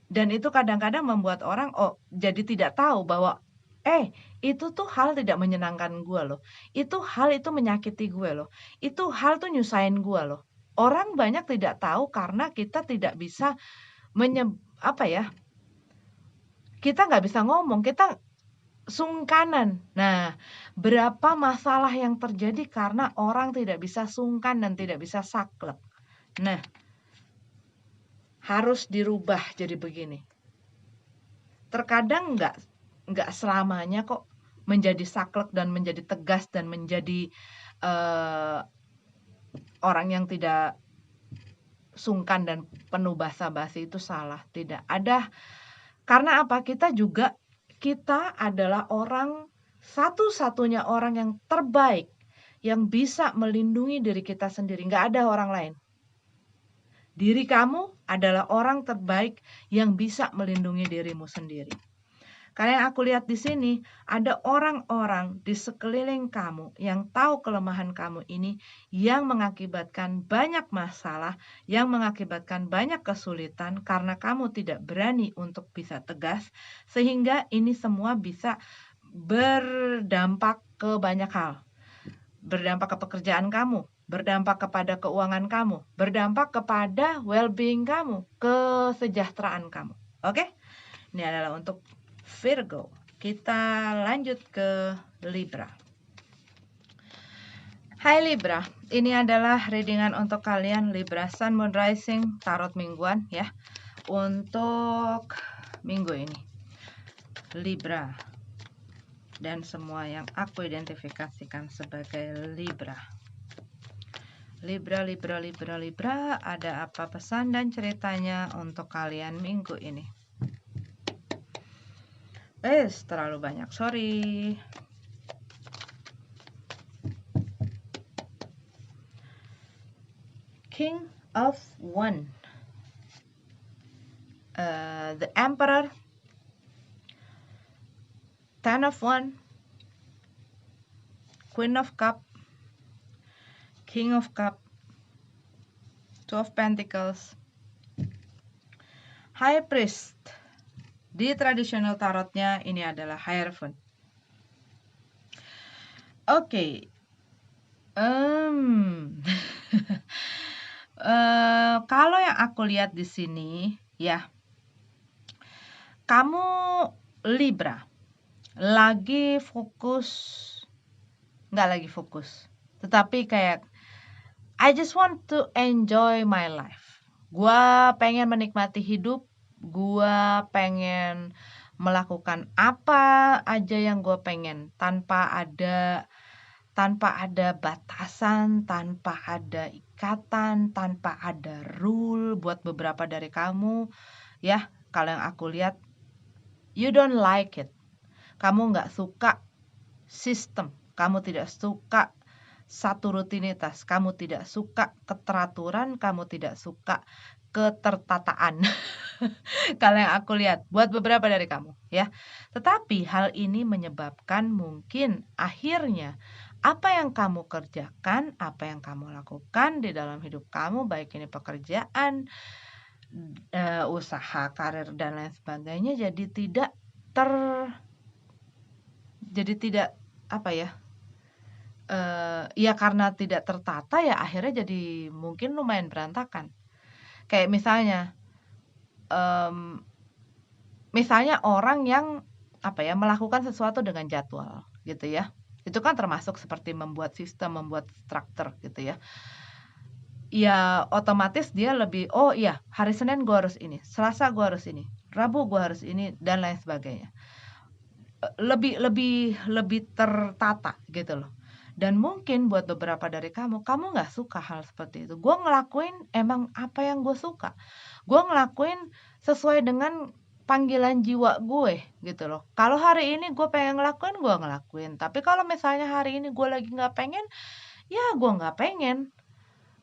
Dan itu kadang-kadang membuat orang jadi tidak tahu bahwa itu tuh hal tidak menyenangkan gue loh. Itu menyakiti gue loh. Itu hal tuh nyusahin gue loh. Orang banyak tidak tahu karena kita tidak bisa kita nggak bisa ngomong, kita sungkanan. Nah, berapa masalah yang terjadi karena orang tidak bisa sungkan dan tidak bisa saklek. Nah, harus dirubah jadi begini. Terkadang nggak selamanya kok menjadi saklek dan menjadi tegas dan menjadi orang yang tidak sungkan dan penuh basa-basi itu salah. Tidak ada. Karena apa? Kita adalah orang satu-satunya orang yang terbaik yang bisa melindungi diri kita sendiri. Nggak ada orang lain. Diri kamu adalah orang terbaik yang bisa melindungi dirimu sendiri. Karena yang aku lihat di sini, ada orang-orang di sekeliling kamu yang tahu kelemahan kamu ini, yang mengakibatkan banyak masalah, yang mengakibatkan banyak kesulitan karena kamu tidak berani untuk bisa tegas, sehingga ini semua bisa berdampak ke banyak hal. Berdampak ke pekerjaan kamu, berdampak kepada keuangan kamu, berdampak kepada well-being kamu, kesejahteraan kamu. Oke? Ini adalah untuk Virgo. Kita lanjut ke Libra. Hai Libra, ini adalah readingan untuk kalian Libra Sun, Moon, Rising, Tarot mingguan ya. Untuk minggu ini Libra dan semua yang aku identifikasikan sebagai Libra. Libra, ada apa pesan dan ceritanya untuk kalian minggu ini? Terlalu banyak, sorry. King of Wands, the Emperor, Ten of Wands, Queen of Cups, King of Cups, Two of Pentacles, High Priest. Di tradisional tarotnya ini adalah Hierophant. Oke. Kalau yang aku lihat di sini ya, kamu Libra nggak lagi fokus, tetapi kayak I just want to enjoy my life. Gua pengen menikmati hidup, gua pengen melakukan apa aja yang gua pengen tanpa ada batasan, tanpa ada ikatan, tanpa ada rule. Buat beberapa dari kamu ya, kalau yang aku lihat, you don't like it. Kamu nggak suka sistem, kamu tidak suka satu rutinitas, kamu tidak suka keteraturan, kamu tidak suka ketertataan. Kalau yang aku lihat buat beberapa dari kamu ya. Tetapi hal ini menyebabkan mungkin akhirnya apa yang kamu kerjakan, apa yang kamu lakukan di dalam hidup kamu, baik ini pekerjaan, usaha, karir dan lain sebagainya ter jadi tidak apa ya, ya karena tidak tertata ya akhirnya jadi mungkin lumayan berantakan. Kayak misalnya orang yang apa ya, melakukan sesuatu dengan jadwal gitu ya. Itu kan termasuk seperti membuat sistem, membuat struktur gitu ya. Ya otomatis dia lebih, oh iya hari Senin gua harus ini, Selasa gua harus ini, Rabu gua harus ini dan lain sebagainya. Lebih lebih lebih tertata gitu loh. Dan mungkin buat beberapa dari kamu nggak suka hal seperti itu. Gue ngelakuin emang apa yang gue suka. Gue ngelakuin sesuai dengan panggilan jiwa gue gitu loh. Kalau hari ini gue pengen ngelakuin, gue ngelakuin. Tapi kalau misalnya hari ini gue lagi nggak pengen, ya gue nggak pengen.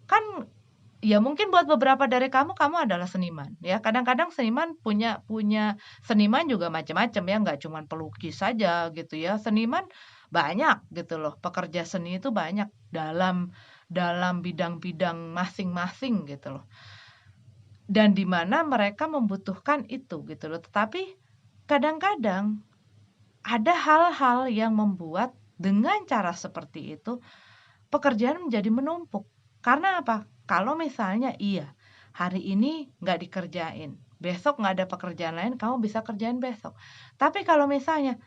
Kan ya mungkin buat beberapa dari kamu adalah seniman ya. Kadang-kadang seniman punya punya seniman juga macam-macam ya, nggak cuman pelukis saja gitu ya. Seniman banyak gitu loh. Pekerja seni itu banyak dalam dalam bidang-bidang masing-masing gitu loh. Dan di mana mereka membutuhkan itu gitu loh. Tetapi kadang-kadang ada hal-hal yang membuat dengan cara seperti itu pekerjaan menjadi menumpuk. Karena apa? Kalau misalnya iya, hari ini nggak dikerjain, besok nggak ada pekerjaan lain, kamu bisa kerjain besok. Tapi kalau misalnya,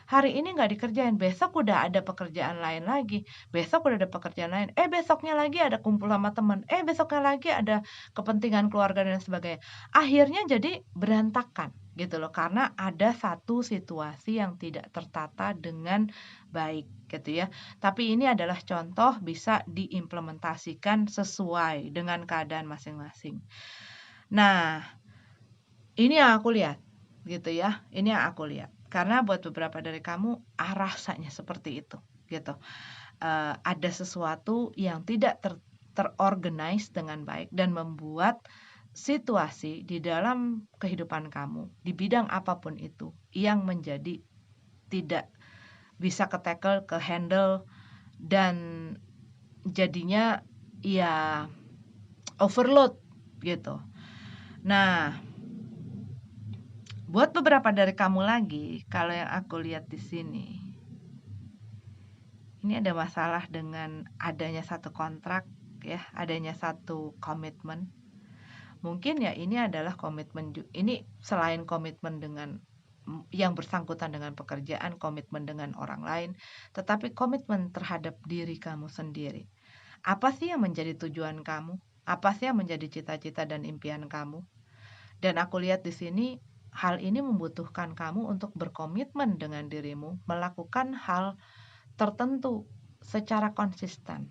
hari ini nggak dikerjain, besok udah ada pekerjaan lain lagi, besok udah ada pekerjaan lain, besoknya lagi ada kumpul sama teman, besoknya lagi ada kepentingan keluarga dan sebagainya. Akhirnya jadi berantakan gitu loh, karena ada satu situasi yang tidak tertata dengan baik gitu ya. Tapi ini adalah contoh bisa diimplementasikan sesuai dengan keadaan masing-masing. Nah, ini yang aku lihat gitu ya. Ini yang aku lihat. Karena buat beberapa dari kamu rasanya seperti itu gitu. Ada sesuatu yang tidak terorganize dengan baik dan membuat situasi di dalam kehidupan kamu di bidang apapun itu yang menjadi tidak bisa ke-tackle, ke-handle dan jadinya ya overload gitu. Nah, buat beberapa dari kamu lagi, kalau yang aku lihat di sini, ini ada masalah dengan adanya satu kontrak ya, adanya satu komitmen. Mungkin ya ini adalah komitmen ini selain komitmen dengan yang bersangkutan dengan pekerjaan, komitmen dengan orang lain, tetapi komitmen terhadap diri kamu sendiri. Apa sih yang menjadi tujuan kamu? Apa sih yang menjadi cita-cita dan impian kamu? Dan aku lihat di sini hal ini membutuhkan kamu untuk berkomitmen dengan dirimu, melakukan hal tertentu secara konsisten.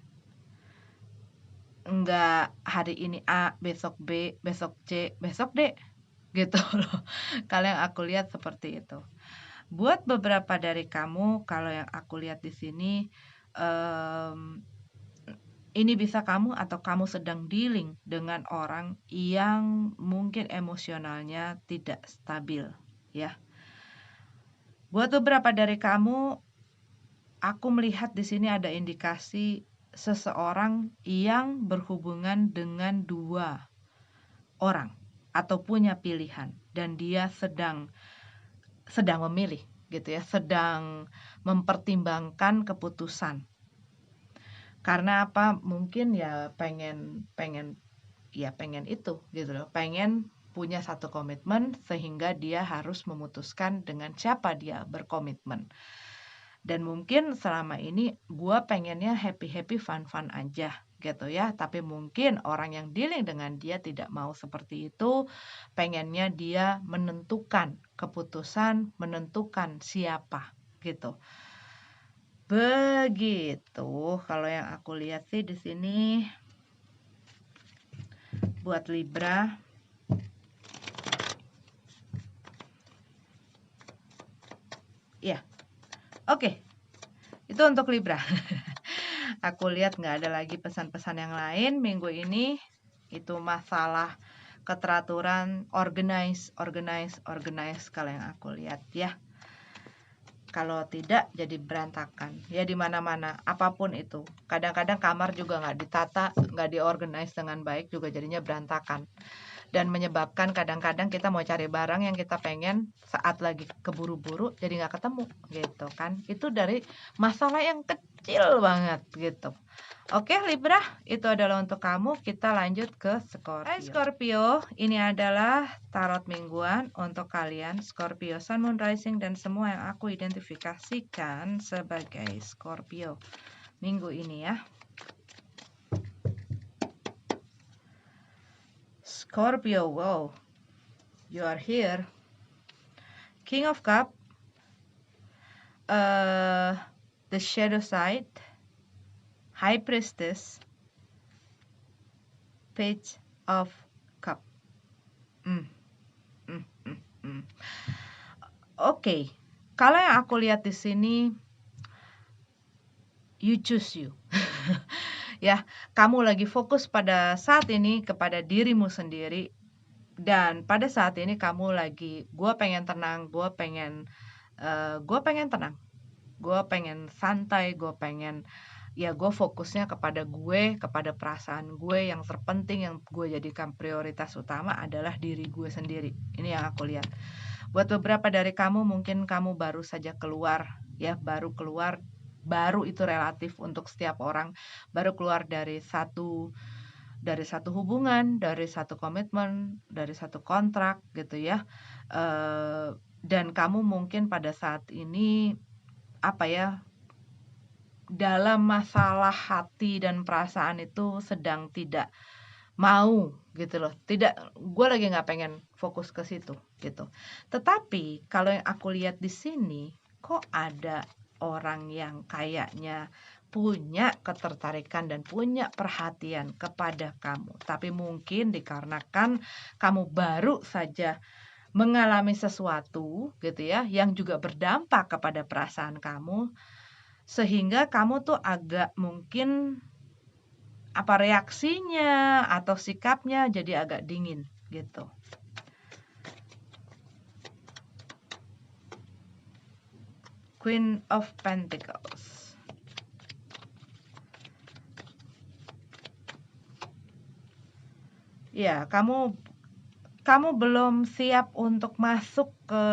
Enggak hari ini A, besok B, besok C, besok D gitu loh. Kalau yang aku lihat seperti itu. Buat beberapa dari kamu, kalau yang aku lihat di sini, ini bisa kamu atau kamu sedang dealing dengan orang yang mungkin emosionalnya tidak stabil, ya. Buat beberapa dari kamu, aku melihat di sini ada indikasi seseorang yang berhubungan dengan dua orang atau punya pilihan dan dia sedang memilih gitu ya, sedang mempertimbangkan keputusan. Karena apa? Mungkin ya pengen itu gitu loh. Pengen punya satu komitmen sehingga dia harus memutuskan dengan siapa dia berkomitmen. Dan mungkin selama ini gue pengennya happy-happy, fun-fun aja gitu ya. Tapi mungkin orang yang dealing dengan dia tidak mau seperti itu. Pengennya dia menentukan keputusan, menentukan siapa gitu. Begitu kalau yang aku lihat sih di sini buat Libra. Ya. Oke. Itu untuk Libra. Aku lihat nggak ada lagi pesan-pesan yang lain minggu ini. Itu masalah keteraturan, organize kalau yang aku lihat ya. Kalau tidak jadi berantakan ya, di mana-mana apapun itu. Kadang-kadang kamar juga nggak ditata, nggak diorganize dengan baik, juga jadinya berantakan, dan menyebabkan kadang-kadang kita mau cari barang yang kita pengen saat lagi keburu-buru jadi nggak ketemu gitu kan. Itu dari masalah yang kecil banget gitu. Oke Libra, itu adalah untuk kamu. Kita lanjut ke Scorpio. Hai Scorpio, ini adalah tarot mingguan untuk kalian Scorpio, Sun, Moon, Rising, dan semua yang aku identifikasikan sebagai Scorpio minggu ini ya. Scorpio, wow, you are here. King of Cup, the Shadow Side, High Priestess, Page of Cup. Oke, kalau yang aku lihat di sini, you choose you. Ya, kamu lagi fokus pada saat ini kepada dirimu sendiri, dan pada saat ini kamu lagi, gue pengen tenang, gue pengen tenang, gue pengen santai, gue pengen ya gue fokusnya kepada gue, kepada perasaan gue. Yang terpenting yang gue jadikan prioritas utama adalah diri gue sendiri. Ini yang aku lihat. Buat beberapa dari kamu, mungkin kamu baru saja keluar ya, baru itu relatif untuk setiap orang, baru keluar dari satu hubungan, dari satu komitmen, dari satu kontrak gitu ya. Dan kamu mungkin pada saat ini dalam masalah hati dan perasaan itu sedang tidak mau gitu loh. Gue lagi nggak pengen fokus ke situ gitu. Tetapi kalau yang aku lihat di sini, kok ada orang yang kayaknya punya ketertarikan dan punya perhatian kepada kamu. Tapi mungkin dikarenakan kamu baru saja mengalami sesuatu gitu ya, yang juga berdampak kepada perasaan kamu, sehingga kamu tuh agak mungkin reaksinya atau sikapnya jadi agak dingin gitu. Queen of Pentacles. Ya, kamu belum siap untuk masuk ke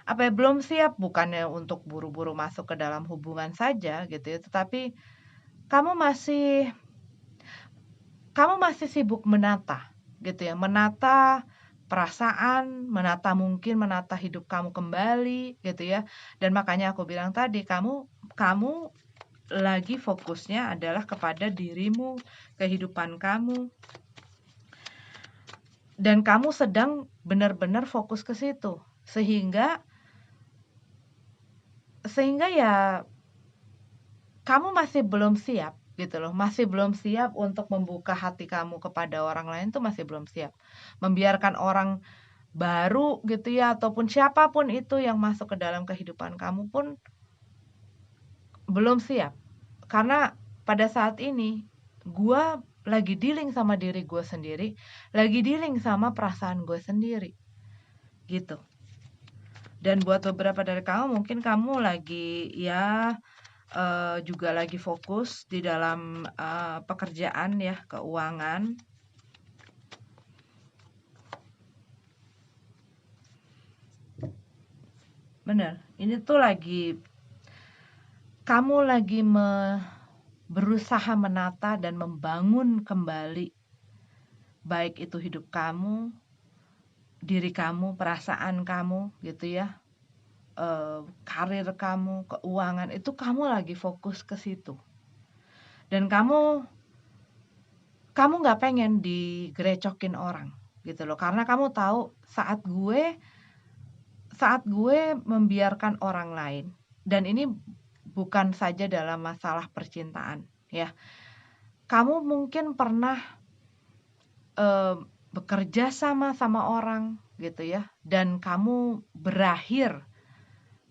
belum siap, bukannya untuk buru-buru masuk ke dalam hubungan saja gitu ya, tetapi kamu masih sibuk menata gitu ya, menata perasaan, mungkin menata hidup kamu kembali gitu ya. Dan makanya aku bilang tadi, kamu lagi fokusnya adalah kepada dirimu, kehidupan kamu, dan kamu sedang benar-benar fokus ke situ, sehingga ya kamu masih belum siap gitu loh, masih belum siap untuk membuka hati kamu kepada orang lain, tuh masih belum siap. Membiarkan orang baru gitu ya, ataupun siapapun itu yang masuk ke dalam kehidupan kamu pun belum siap. Karena pada saat ini gue lagi dealing sama diri gue sendiri, lagi dealing sama perasaan gue sendiri gitu. Dan buat beberapa dari kamu, mungkin kamu lagi ya juga lagi fokus di dalam pekerjaan ya, keuangan. Bener, ini tuh kamu lagi berusaha menata dan membangun kembali, baik itu hidup kamu, diri kamu, perasaan kamu gitu ya, karir kamu, keuangan, itu kamu lagi fokus ke situ. Dan kamu nggak pengen digerecokin orang gitu loh, karena kamu tahu saat gue membiarkan orang lain, dan ini bukan saja dalam masalah percintaan ya, kamu mungkin pernah bekerja sama orang gitu ya, dan kamu berakhir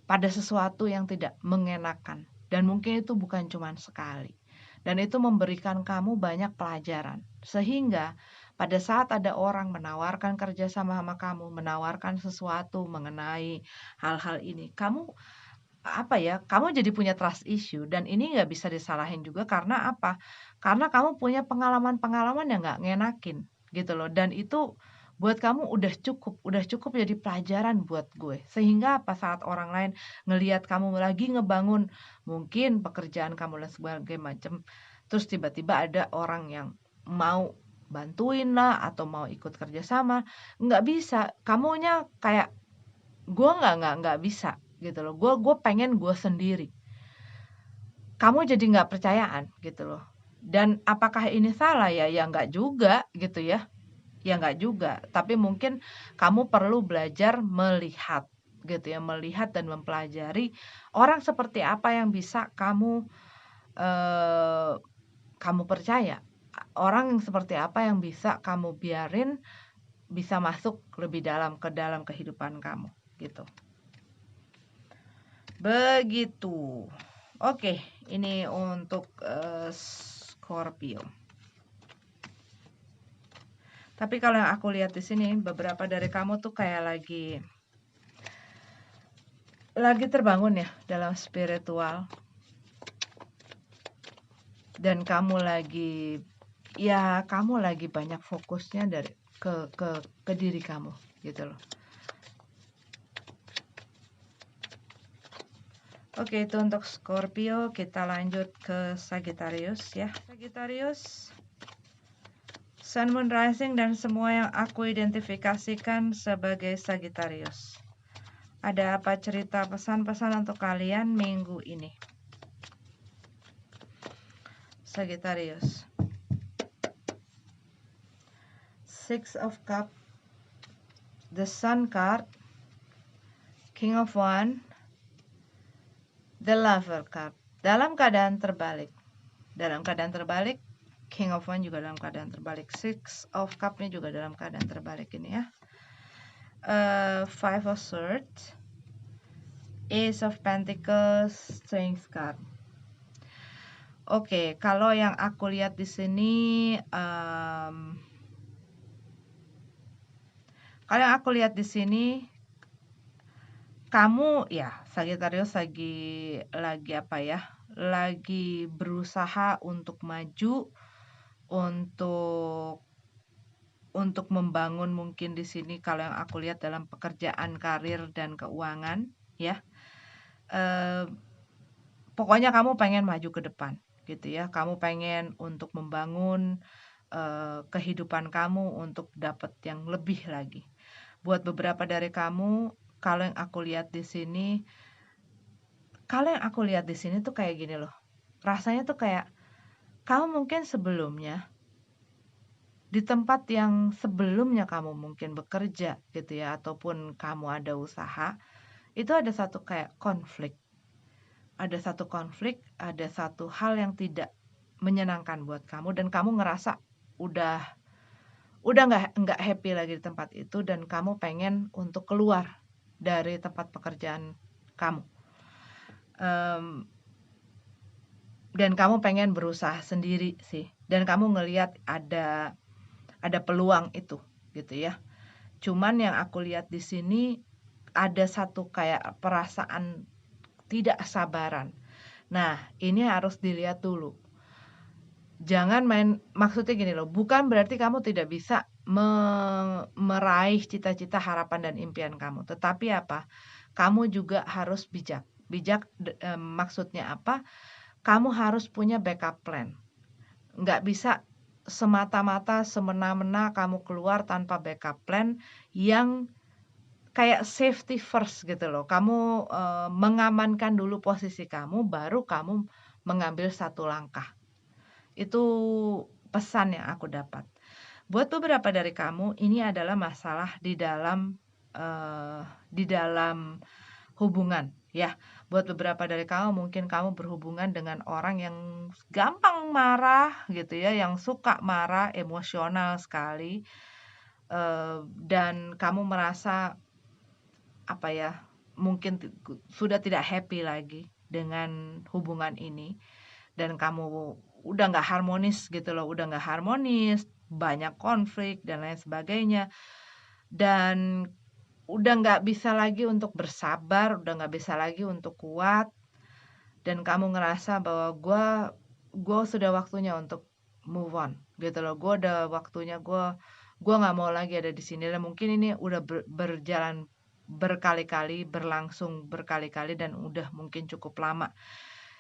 pada sesuatu yang tidak mengenakan, dan mungkin itu bukan cuma sekali, dan itu memberikan kamu banyak pelajaran, sehingga pada saat ada orang menawarkan kerja sama kamu, menawarkan sesuatu mengenai hal-hal ini, kamu kamu jadi punya trust issue dan ini nggak bisa disalahin juga karena apa? Karena kamu punya pengalaman-pengalaman yang nggak ngenakin gitu loh dan itu buat kamu udah cukup jadi pelajaran buat gue. Sehingga apa saat orang lain ngelihat kamu lagi ngebangun mungkin pekerjaan kamu dan sebagainya macam, terus tiba-tiba ada orang yang mau bantuin lah atau mau ikut kerja sama, nggak bisa. Kamunya kayak gue nggak bisa gitu loh. Gue pengen gue sendiri. Kamu jadi nggak percayaan gitu loh. Dan apakah ini salah ya? Ya nggak juga gitu ya. Ya nggak juga. Tapi mungkin kamu perlu belajar melihat gitu ya. Melihat dan mempelajari orang seperti apa yang bisa eh, kamu percaya. Orang yang seperti apa yang bisa kamu biarin bisa masuk lebih dalam ke dalam kehidupan kamu gitu. Begitu. Oke, ini untuk Scorpio. Tapi kalau yang aku lihat di sini, beberapa dari kamu tuh kayak lagi terbangun ya dalam spiritual. Dan kamu lagi banyak fokusnya dari ke diri kamu gitu loh. Oke, itu untuk Scorpio. Kita lanjut ke Sagittarius ya. Sagittarius, Sun, Moon, Rising, dan semua yang aku identifikasikan sebagai Sagittarius. Ada apa cerita pesan-pesan untuk kalian minggu ini? Sagittarius. Six of Cups, the Sun card, King of Wands, the Lover card. Dalam keadaan terbalik. King of Wands juga dalam keadaan terbalik. Six of Cups ini juga dalam keadaan terbalik ini ya. Five of Swords, Ace of Pentacles, Strength card. Oke, kalau yang aku lihat di sini, kamu ya Sagittarius lagi apa ya? Lagi berusaha untuk maju, untuk membangun mungkin di sini kalau yang aku lihat dalam pekerjaan, karir dan keuangan ya. Pokoknya kamu pengen maju ke depan gitu ya. Kamu pengen untuk membangun kehidupan kamu untuk dapat yang lebih lagi. Buat beberapa dari kamu, kalau yang aku lihat di sini tuh kayak gini loh. Rasanya tuh kayak kamu mungkin sebelumnya di tempat yang sebelumnya kamu mungkin bekerja gitu ya ataupun kamu ada usaha, itu ada satu kayak konflik. Ada satu hal yang tidak menyenangkan buat kamu dan kamu ngerasa udah nggak happy lagi di tempat itu dan kamu pengen untuk keluar dari tempat pekerjaan kamu. Dan kamu pengen berusaha sendiri sih. Dan kamu ngelihat ada peluang itu gitu ya. Cuman yang aku lihat di sini ada satu kayak perasaan tidak sabaran. Nah, ini harus dilihat dulu. Jangan maksudnya gini loh, bukan berarti kamu tidak bisa meraih cita-cita, harapan dan impian kamu. Tetapi apa? Kamu juga harus bijak. Bijak maksudnya apa? Kamu harus punya backup plan. Nggak bisa semata-mata semena-mena kamu keluar tanpa backup plan yang kayak safety first gitu loh. Kamu mengamankan dulu posisi kamu, baru kamu mengambil satu langkah. Itu pesan yang aku dapat. Buat beberapa dari kamu, ini adalah masalah di dalam hubungan ya. Buat beberapa dari kamu mungkin kamu berhubungan dengan orang yang gampang marah gitu ya, yang suka marah, emosional sekali. Dan kamu merasa apa ya, mungkin sudah tidak happy lagi dengan hubungan ini dan kamu udah nggak harmonis gitu loh, udah nggak harmonis, banyak konflik dan lain sebagainya. Dan udah nggak bisa lagi untuk bersabar, udah nggak bisa lagi untuk kuat, dan kamu ngerasa bahwa gue sudah waktunya untuk move on gitu loh. Gue udah waktunya gue nggak mau lagi ada di sini, dan mungkin ini udah berjalan berkali-kali, berlangsung berkali-kali, dan udah mungkin cukup lama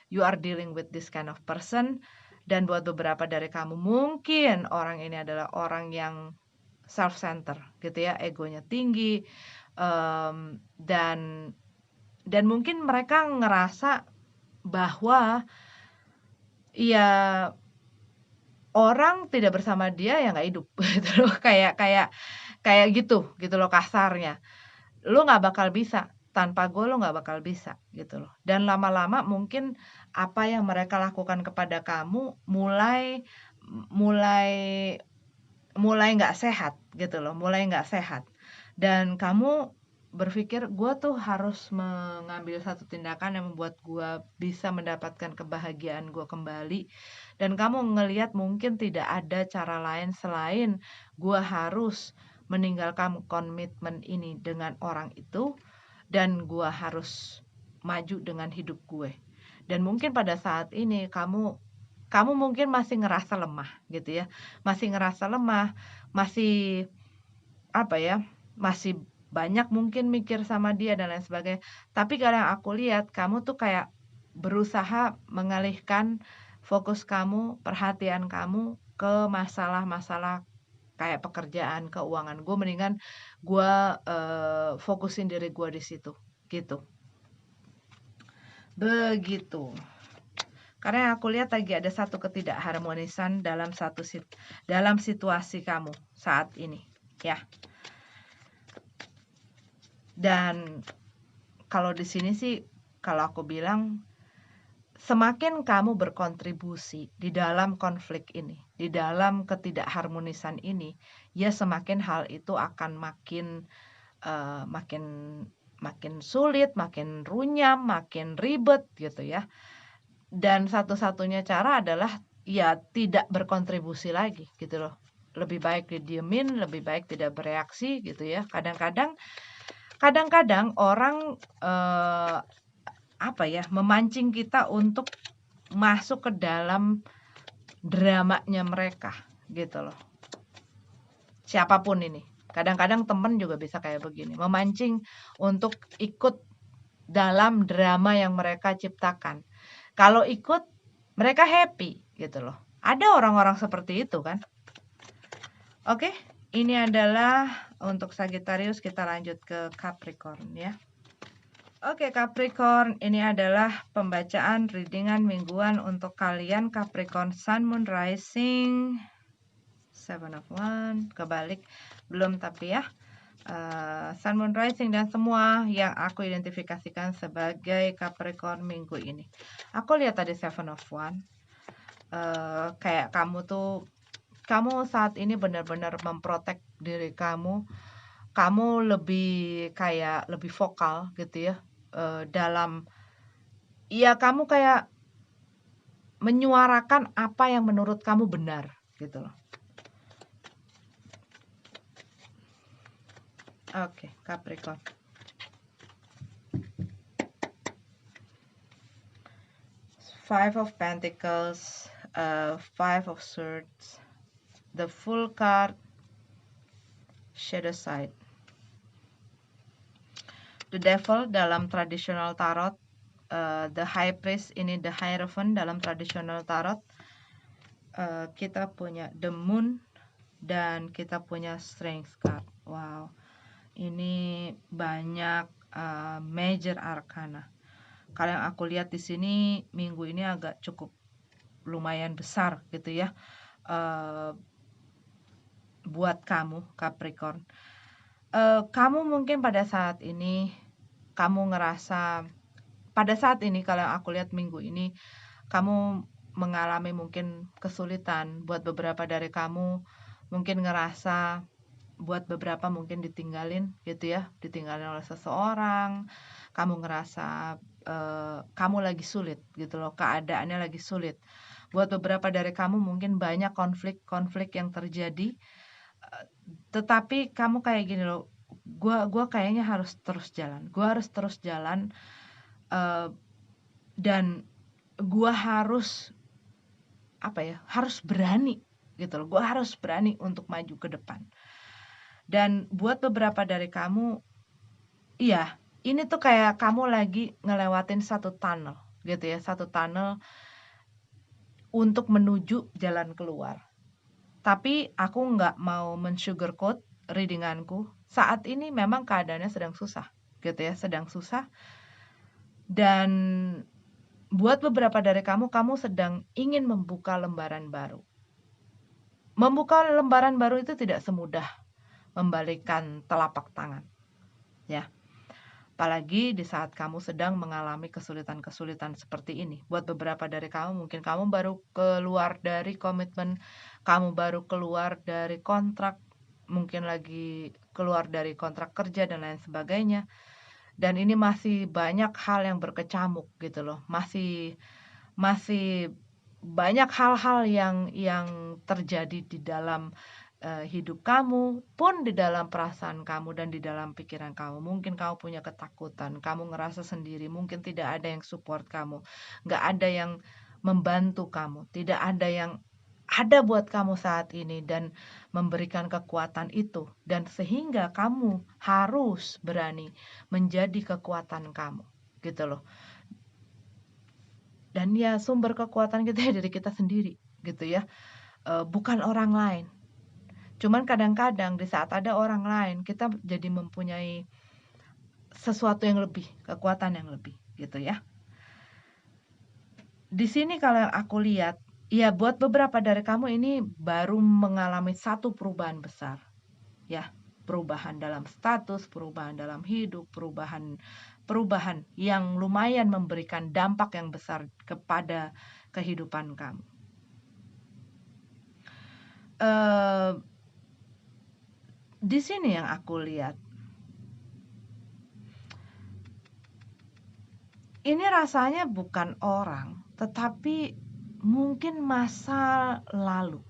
you are dealing with this kind of person. Dan buat beberapa dari kamu, mungkin orang ini adalah orang yang self-center gitu ya, egonya tinggi, dan mungkin mereka ngerasa bahwa ya orang tidak bersama dia ya nggak hidup gitu loh, kayak kayak kayak gitu loh kasarnya. Lu nggak bakal bisa, tanpa gue lu nggak bakal bisa gitu loh. Dan lama-lama mungkin apa yang mereka lakukan kepada kamu mulai mulai mulai nggak sehat gitu loh, mulai nggak sehat. Dan kamu berpikir, gue tuh harus mengambil satu tindakan yang membuat gue bisa mendapatkan kebahagiaan gue kembali. Dan kamu ngelihat mungkin tidak ada cara lain selain gue harus meninggalkan komitmen ini dengan orang itu, dan gue harus maju dengan hidup gue. Dan mungkin pada saat ini kamu mungkin masih ngerasa lemah gitu ya, masih ngerasa lemah, masih apa ya, masih banyak mungkin mikir sama dia dan lain sebagainya. Tapi kalau yang aku lihat, kamu tuh kayak berusaha mengalihkan fokus kamu, perhatian kamu ke masalah-masalah kayak pekerjaan, keuangan. Gue mendingan gue fokusin diri gue di situ, gitu. Begitu. Karena yang aku lihat lagi ada satu ketidakharmonisan dalam situasi kamu saat ini, ya. Dan kalau di sini sih, kalau aku bilang, semakin kamu berkontribusi di dalam konflik ini, di dalam ketidakharmonisan ini, ya semakin hal itu akan makin makin sulit, makin runyam, makin ribet gitu ya. Dan satu-satunya cara adalah ya tidak berkontribusi lagi gitu loh. Lebih baik didiemin, lebih baik tidak bereaksi gitu ya. Kadang-kadang orang memancing kita untuk masuk ke dalam dramanya mereka gitu loh. Siapapun ini. Kadang-kadang temen juga bisa kayak begini, memancing untuk ikut dalam drama yang mereka ciptakan. Kalau ikut, mereka happy gitu loh. Ada orang-orang seperti itu kan. Oke, ini adalah untuk Sagittarius. Kita lanjut ke Capricorn ya. Oke, Capricorn, ini adalah pembacaan readingan mingguan untuk kalian Capricorn Sun, Moon, Rising. Seven of Wands, kebalik, belum tapi ya. Sun, Moon, Rising, dan semua yang aku identifikasikan sebagai Capricorn minggu ini. Aku lihat tadi Seven of Wands. Kayak kamu saat ini benar-benar memprotek diri kamu. Kamu lebih vokal gitu ya, kamu kayak menyuarakan apa yang menurut kamu benar gitu loh. Oke, Capricorn. Five of Pentacles, Five of Swords, the Full card, Shadow side. The Devil dalam tradisional tarot, the High Priest ini the Hierophant dalam tradisional tarot. Kita punya the Moon dan kita punya Strength card. Wow, ini banyak major arcana. Kalau yang aku lihat di sini minggu ini agak cukup lumayan besar gitu ya, buat kamu Capricorn. Kamu mungkin pada saat ini kamu ngerasa, pada saat ini kalau yang aku lihat minggu ini kamu mengalami mungkin kesulitan. Buat beberapa dari kamu mungkin ngerasa, buat beberapa mungkin ditinggalin gitu ya, ditinggalin oleh seseorang. Kamu ngerasa kamu lagi sulit gitu loh, keadaannya lagi sulit. Buat beberapa dari kamu mungkin banyak konflik-konflik yang terjadi, tetapi kamu kayak gini loh, gua kayaknya harus terus jalan. Gua harus terus jalan, dan gua harus harus berani gitu loh. Gua harus berani untuk maju ke depan. Dan buat beberapa dari kamu, iya, ini tuh kayak kamu lagi ngelewatin satu tunnel gitu ya, satu tunnel untuk menuju jalan keluar. Tapi aku nggak mau men-sugarcoat reading-anku. Saat ini memang keadaannya sedang susah gitu ya, sedang susah. Dan buat beberapa dari kamu sedang ingin membuka lembaran baru. Membuka lembaran baru itu tidak semudah membalikkan telapak tangan, ya. Apalagi di saat kamu sedang mengalami kesulitan-kesulitan seperti ini. Buat beberapa dari kamu, mungkin kamu baru keluar dari komitmen, kamu baru keluar dari kontrak, mungkin lagi keluar dari kontrak kerja dan lain sebagainya. Dan ini masih banyak hal yang berkecamuk gitu loh. Masih banyak hal-hal yang terjadi di dalam hidup kamu, pun di dalam perasaan kamu dan di dalam pikiran kamu. Mungkin kamu punya ketakutan, kamu ngerasa sendiri, mungkin tidak ada yang support kamu, nggak ada yang membantu kamu, tidak ada yang ada buat kamu saat ini dan memberikan kekuatan itu. Dan sehingga kamu harus berani menjadi kekuatan kamu, gitu loh. Dan ya sumber kekuatan kita ya dari kita sendiri, gitu ya. Bukan orang lain. Cuman kadang-kadang di saat ada orang lain, kita jadi mempunyai sesuatu yang lebih, kekuatan yang lebih, gitu ya. Di sini kalau yang aku lihat, ya buat beberapa dari kamu ini baru mengalami satu perubahan besar, ya. Perubahan dalam status, perubahan dalam hidup, perubahan yang lumayan memberikan dampak yang besar kepada kehidupan kamu. Di sini yang aku lihat, ini rasanya bukan orang, tetapi mungkin masa lalu.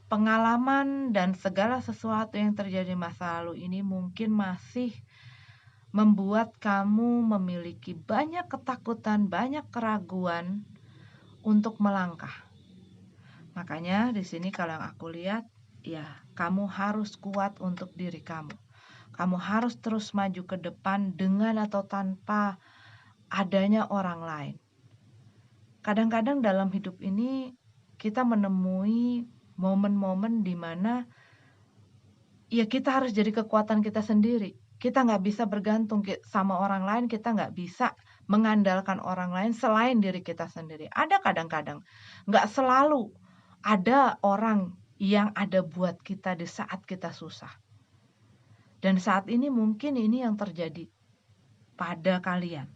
Pengalaman dan segala sesuatu yang terjadi masa lalu ini mungkin masih membuat kamu memiliki banyak ketakutan, banyak keraguan untuk melangkah. Makanya di sini kalau yang aku lihat, ya kamu harus kuat untuk diri kamu. Kamu harus terus maju ke depan dengan atau tanpa adanya orang lain. Kadang-kadang dalam hidup ini kita menemui momen-momen di mana ya kita harus jadi kekuatan kita sendiri. Kita nggak bisa bergantung sama orang lain, kita nggak bisa mengandalkan orang lain selain diri kita sendiri. Ada kadang-kadang, nggak selalu ada orang yang ada buat kita di saat kita susah. Dan saat ini mungkin ini yang terjadi pada kalian.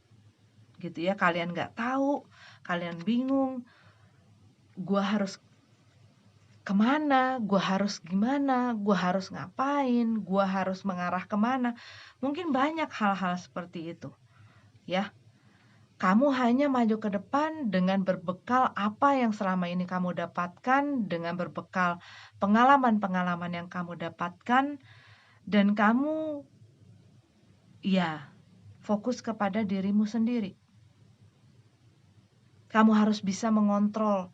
Gitu ya, kalian nggak tahu, kalian bingung, gue harus kemana, gue harus gimana, gue harus ngapain, gue harus mengarah kemana. Mungkin banyak hal-hal seperti itu, ya. Kamu hanya maju ke depan dengan berbekal apa yang selama ini kamu dapatkan, dengan berbekal pengalaman-pengalaman yang kamu dapatkan, dan kamu, ya, fokus kepada dirimu sendiri. Kamu harus bisa mengontrol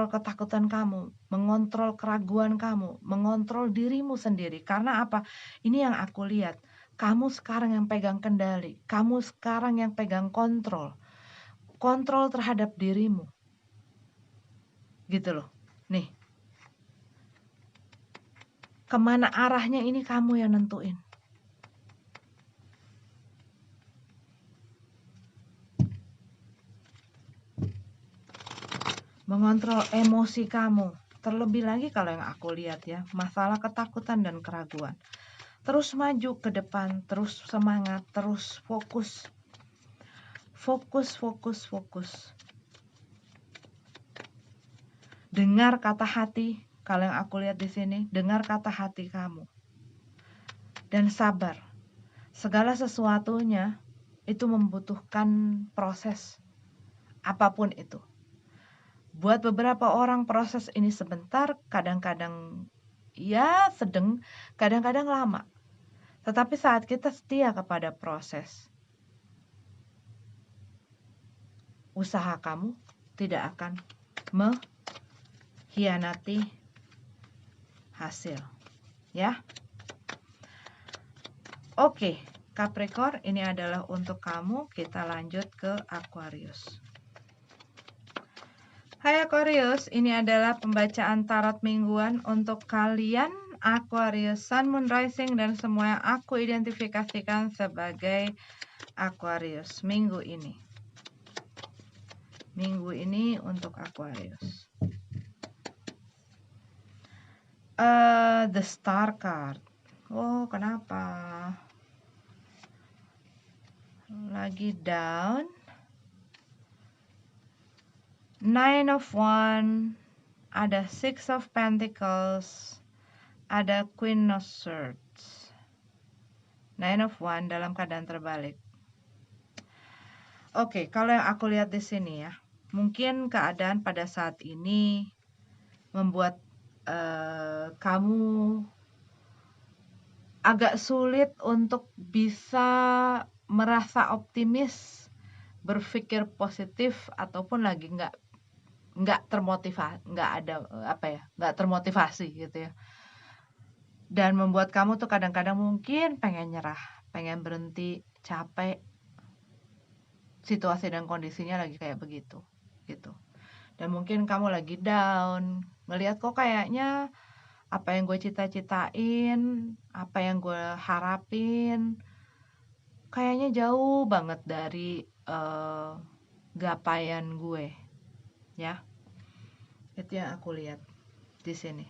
ketakutan kamu, mengontrol keraguan kamu, mengontrol dirimu sendiri. Karena apa? Ini yang aku lihat. Kamu sekarang yang pegang kendali, kamu sekarang yang pegang kontrol. Kontrol terhadap dirimu. Gitu loh. Nih. Kemana arahnya ini kamu yang nentuin. Mengontrol emosi kamu. Terlebih lagi kalau yang aku lihat ya, masalah ketakutan dan keraguan. Terus maju ke depan, terus semangat, terus fokus. Fokus. Dengar kata hati, kalau yang aku lihat di sini, dengar kata hati kamu. Dan sabar. Segala sesuatunya itu membutuhkan proses. Apapun itu. Buat beberapa orang proses ini sebentar, kadang-kadang ya sedang, kadang-kadang lama. Tetapi saat kita setia kepada proses, usaha kamu tidak akan mengkhianati hasil, ya. Oke, Capricorn, ini adalah untuk kamu. Kita lanjut ke Aquarius. Hai Aquarius, ini adalah pembacaan tarot mingguan untuk kalian Aquarius, Sun, Moon, Rising, dan semua yang aku identifikasikan sebagai Aquarius minggu ini. Minggu ini untuk Aquarius. The Star card. Oh, kenapa? Lagi down. Nine of Wands, ada Six of Pentacles, ada Queen of Swords. Nine of Wands dalam keadaan terbalik. Oke, kalau yang aku lihat di sini ya, mungkin keadaan pada saat ini membuat kamu agak sulit untuk bisa merasa optimis, berpikir positif, ataupun lagi nggak termotivasi, nggak termotivasi gitu ya. Dan membuat kamu tuh kadang-kadang mungkin pengen nyerah, pengen berhenti, capek. Situasi dan kondisinya lagi kayak begitu, gitu. Dan mungkin kamu lagi down, ngelihat kok kayaknya apa yang gue cita-citain, apa yang gue harapin, kayaknya jauh banget dari gapaian gue, ya. Itu yang aku lihat di sini.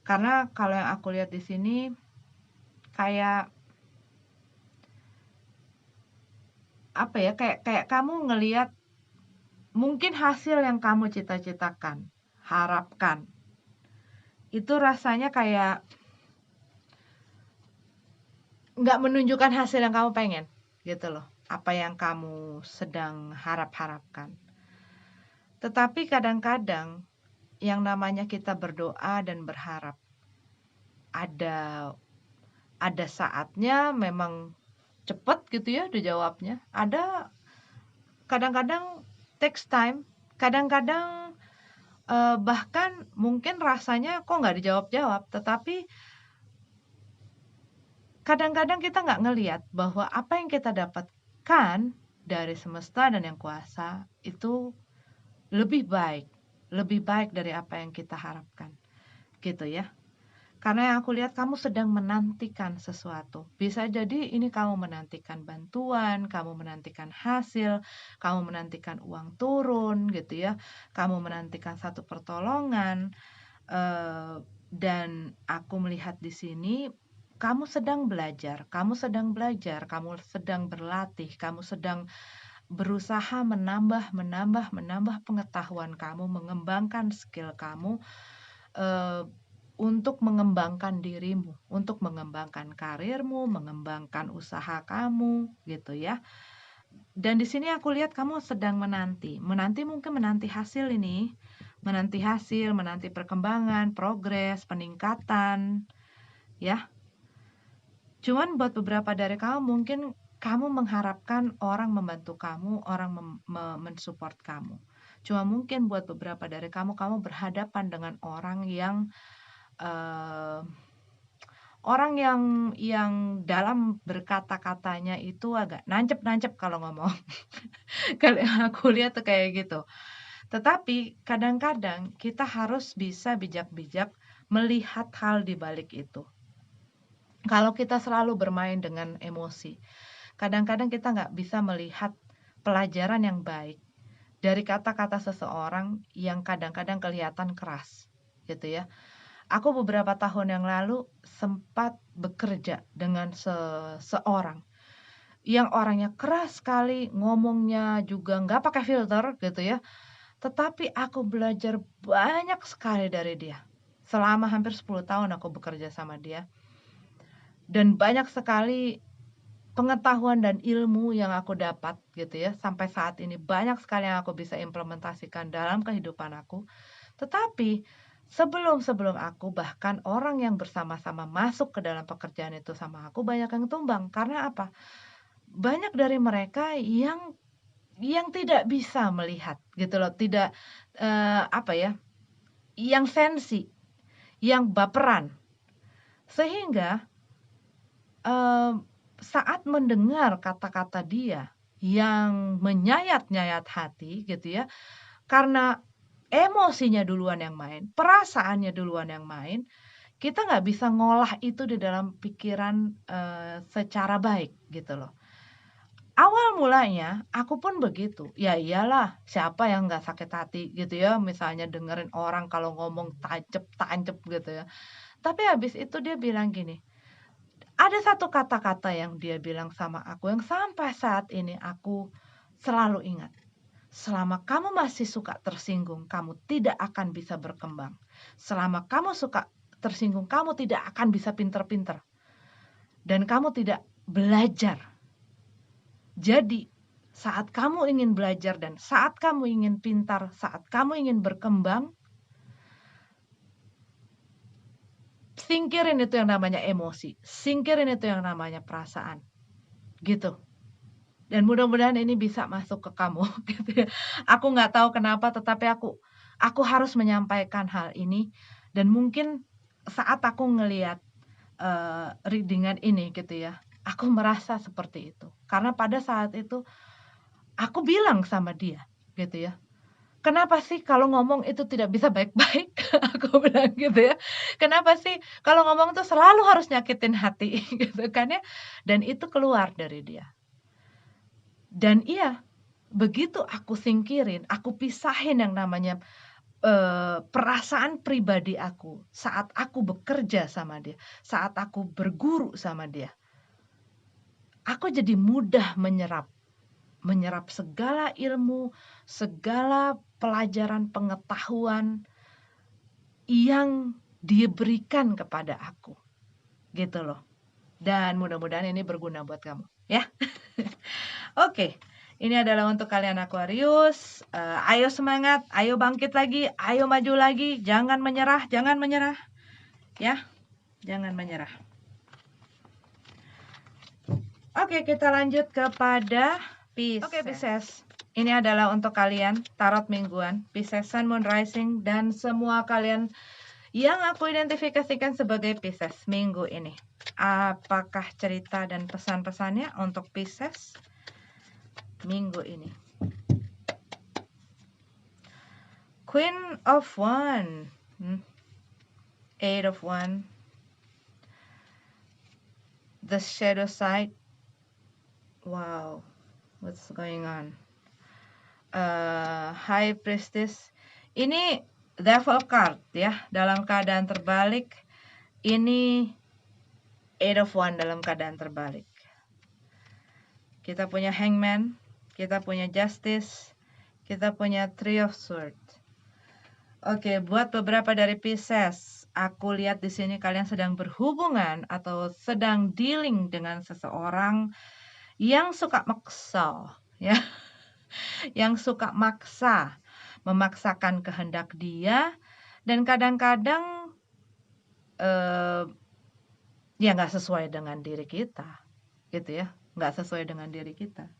Karena kalau yang aku lihat di sini kayak apa ya, kayak kamu ngelihat mungkin hasil yang kamu cita-citakan, harapkan, itu rasanya kayak nggak menunjukkan hasil yang kamu pengen, gitu loh. Apa yang kamu sedang harapkan. Tetapi kadang-kadang yang namanya kita berdoa dan berharap, ada saatnya memang cepet gitu ya dijawabnya. Ada kadang-kadang takes time, kadang-kadang bahkan mungkin rasanya kok nggak dijawab-jawab, tetapi kadang-kadang kita nggak ngelihat bahwa apa yang kita dapatkan dari semesta dan yang kuasa itu lebih baik dari apa yang kita harapkan, gitu ya. Karena yang aku lihat kamu sedang menantikan sesuatu. Bisa jadi ini kamu menantikan bantuan, kamu menantikan hasil, kamu menantikan uang turun gitu ya. Kamu menantikan satu pertolongan. Dan aku melihat di sini kamu sedang belajar, kamu sedang berlatih, kamu sedang berusaha menambah pengetahuan kamu, mengembangkan skill kamu, untuk mengembangkan dirimu, untuk mengembangkan karirmu, mengembangkan usaha kamu, gitu ya. Dan di sini aku lihat kamu sedang menanti mungkin menanti hasil ini, menanti perkembangan, progres, peningkatan, ya. Cuman buat beberapa dari kamu mungkin kamu mengharapkan orang membantu kamu, orang mensupport kamu. Cuma mungkin buat beberapa dari kamu berhadapan dengan orang yang dalam berkata-katanya itu agak nancep-nancep kalau ngomong. Kalau yang aku lihat tuh kayak gitu. Tetapi kadang-kadang kita harus bisa bijak-bijak melihat hal di balik itu. Kalau kita selalu bermain dengan emosi, kadang-kadang kita nggak bisa melihat pelajaran yang baik dari kata-kata seseorang yang kadang-kadang kelihatan keras, gitu ya. Aku beberapa tahun yang lalu sempat bekerja dengan seseorang yang orangnya keras sekali, ngomongnya juga nggak pakai filter gitu ya. Tetapi aku belajar banyak sekali dari dia. Selama hampir 10 tahun aku bekerja sama dia. Dan banyak sekali pengetahuan dan ilmu yang aku dapat gitu ya, sampai saat ini banyak sekali yang aku bisa implementasikan dalam kehidupan aku. Tetapi sebelum aku, bahkan orang yang bersama-sama masuk ke dalam pekerjaan itu sama aku banyak yang tumbang. Karena apa? Banyak dari mereka yang tidak bisa melihat gitu loh, tidak, apa ya, yang sensi, yang baperan. Sehingga, saat mendengar kata-kata dia yang menyayat-nyayat hati gitu ya, karena emosinya duluan yang main, perasaannya duluan yang main, kita nggak bisa ngolah itu di dalam pikiran, secara baik gitu loh. Awal mulanya aku pun begitu, ya iyalah siapa yang nggak sakit hati gitu ya, misalnya dengerin orang kalau ngomong tancep-tancep gitu ya. Tapi habis itu dia bilang gini, ada satu kata-kata yang dia bilang sama aku yang sampai saat ini aku selalu ingat. Selama kamu masih suka tersinggung, kamu tidak akan bisa berkembang. Selama kamu suka tersinggung, kamu tidak akan bisa pinter-pinter. Dan kamu tidak belajar. Jadi, saat kamu ingin belajar dan saat kamu ingin pintar, saat kamu ingin berkembang, singkirin itu yang namanya emosi, singkirin itu yang namanya perasaan, gitu. Dan mudah-mudahan ini bisa masuk ke kamu, gitu ya. Aku nggak tahu kenapa, tetapi aku harus menyampaikan hal ini dan mungkin saat aku ngelihat, reading ini gitu ya, aku merasa seperti itu. Karena pada saat itu aku bilang sama dia, gitu ya, "Kenapa sih kalau ngomong itu tidak bisa baik-baik?" Aku bilang gitu ya. "Kenapa sih kalau ngomong tuh selalu harus nyakitin hati?" Gitu kan ya. Dan itu keluar dari dia. Dan iya, begitu aku singkirin, aku pisahin yang namanya, perasaan pribadi aku saat aku bekerja sama dia, saat aku berguru sama dia, aku jadi mudah menyerap segala ilmu, segala pelajaran pengetahuan yang dia berikan kepada aku, gitu loh. Dan mudah-mudahan ini berguna buat kamu, ya. Oke, ini adalah untuk kalian Aquarius, ayo semangat, ayo bangkit lagi, ayo maju lagi, jangan menyerah, ya, jangan menyerah. Oke, kita lanjut kepada Pisces. Oke, Pisces. Ini adalah untuk kalian tarot mingguan, Pisces Sun, Moon, Rising, dan semua kalian yang aku identifikasikan sebagai Pisces minggu ini. Apakah cerita dan pesan-pesannya untuk Pisces minggu ini? Queen of Wands, Eight of Wands, the shadow side. Wow, what's going on? High Priestess. Ini Devil card ya, dalam keadaan terbalik. Ini Eight of Wands dalam keadaan terbalik. Kita punya Hangman, kita punya Justice, kita punya Three of Swords. Oke, buat beberapa dari Pisces, aku lihat di sini kalian sedang berhubungan atau sedang dealing dengan seseorang yang suka maksa, ya, yang suka memaksakan kehendak dia, dan kadang-kadang ya nggak sesuai dengan diri kita, gitu ya, nggak sesuai dengan diri kita.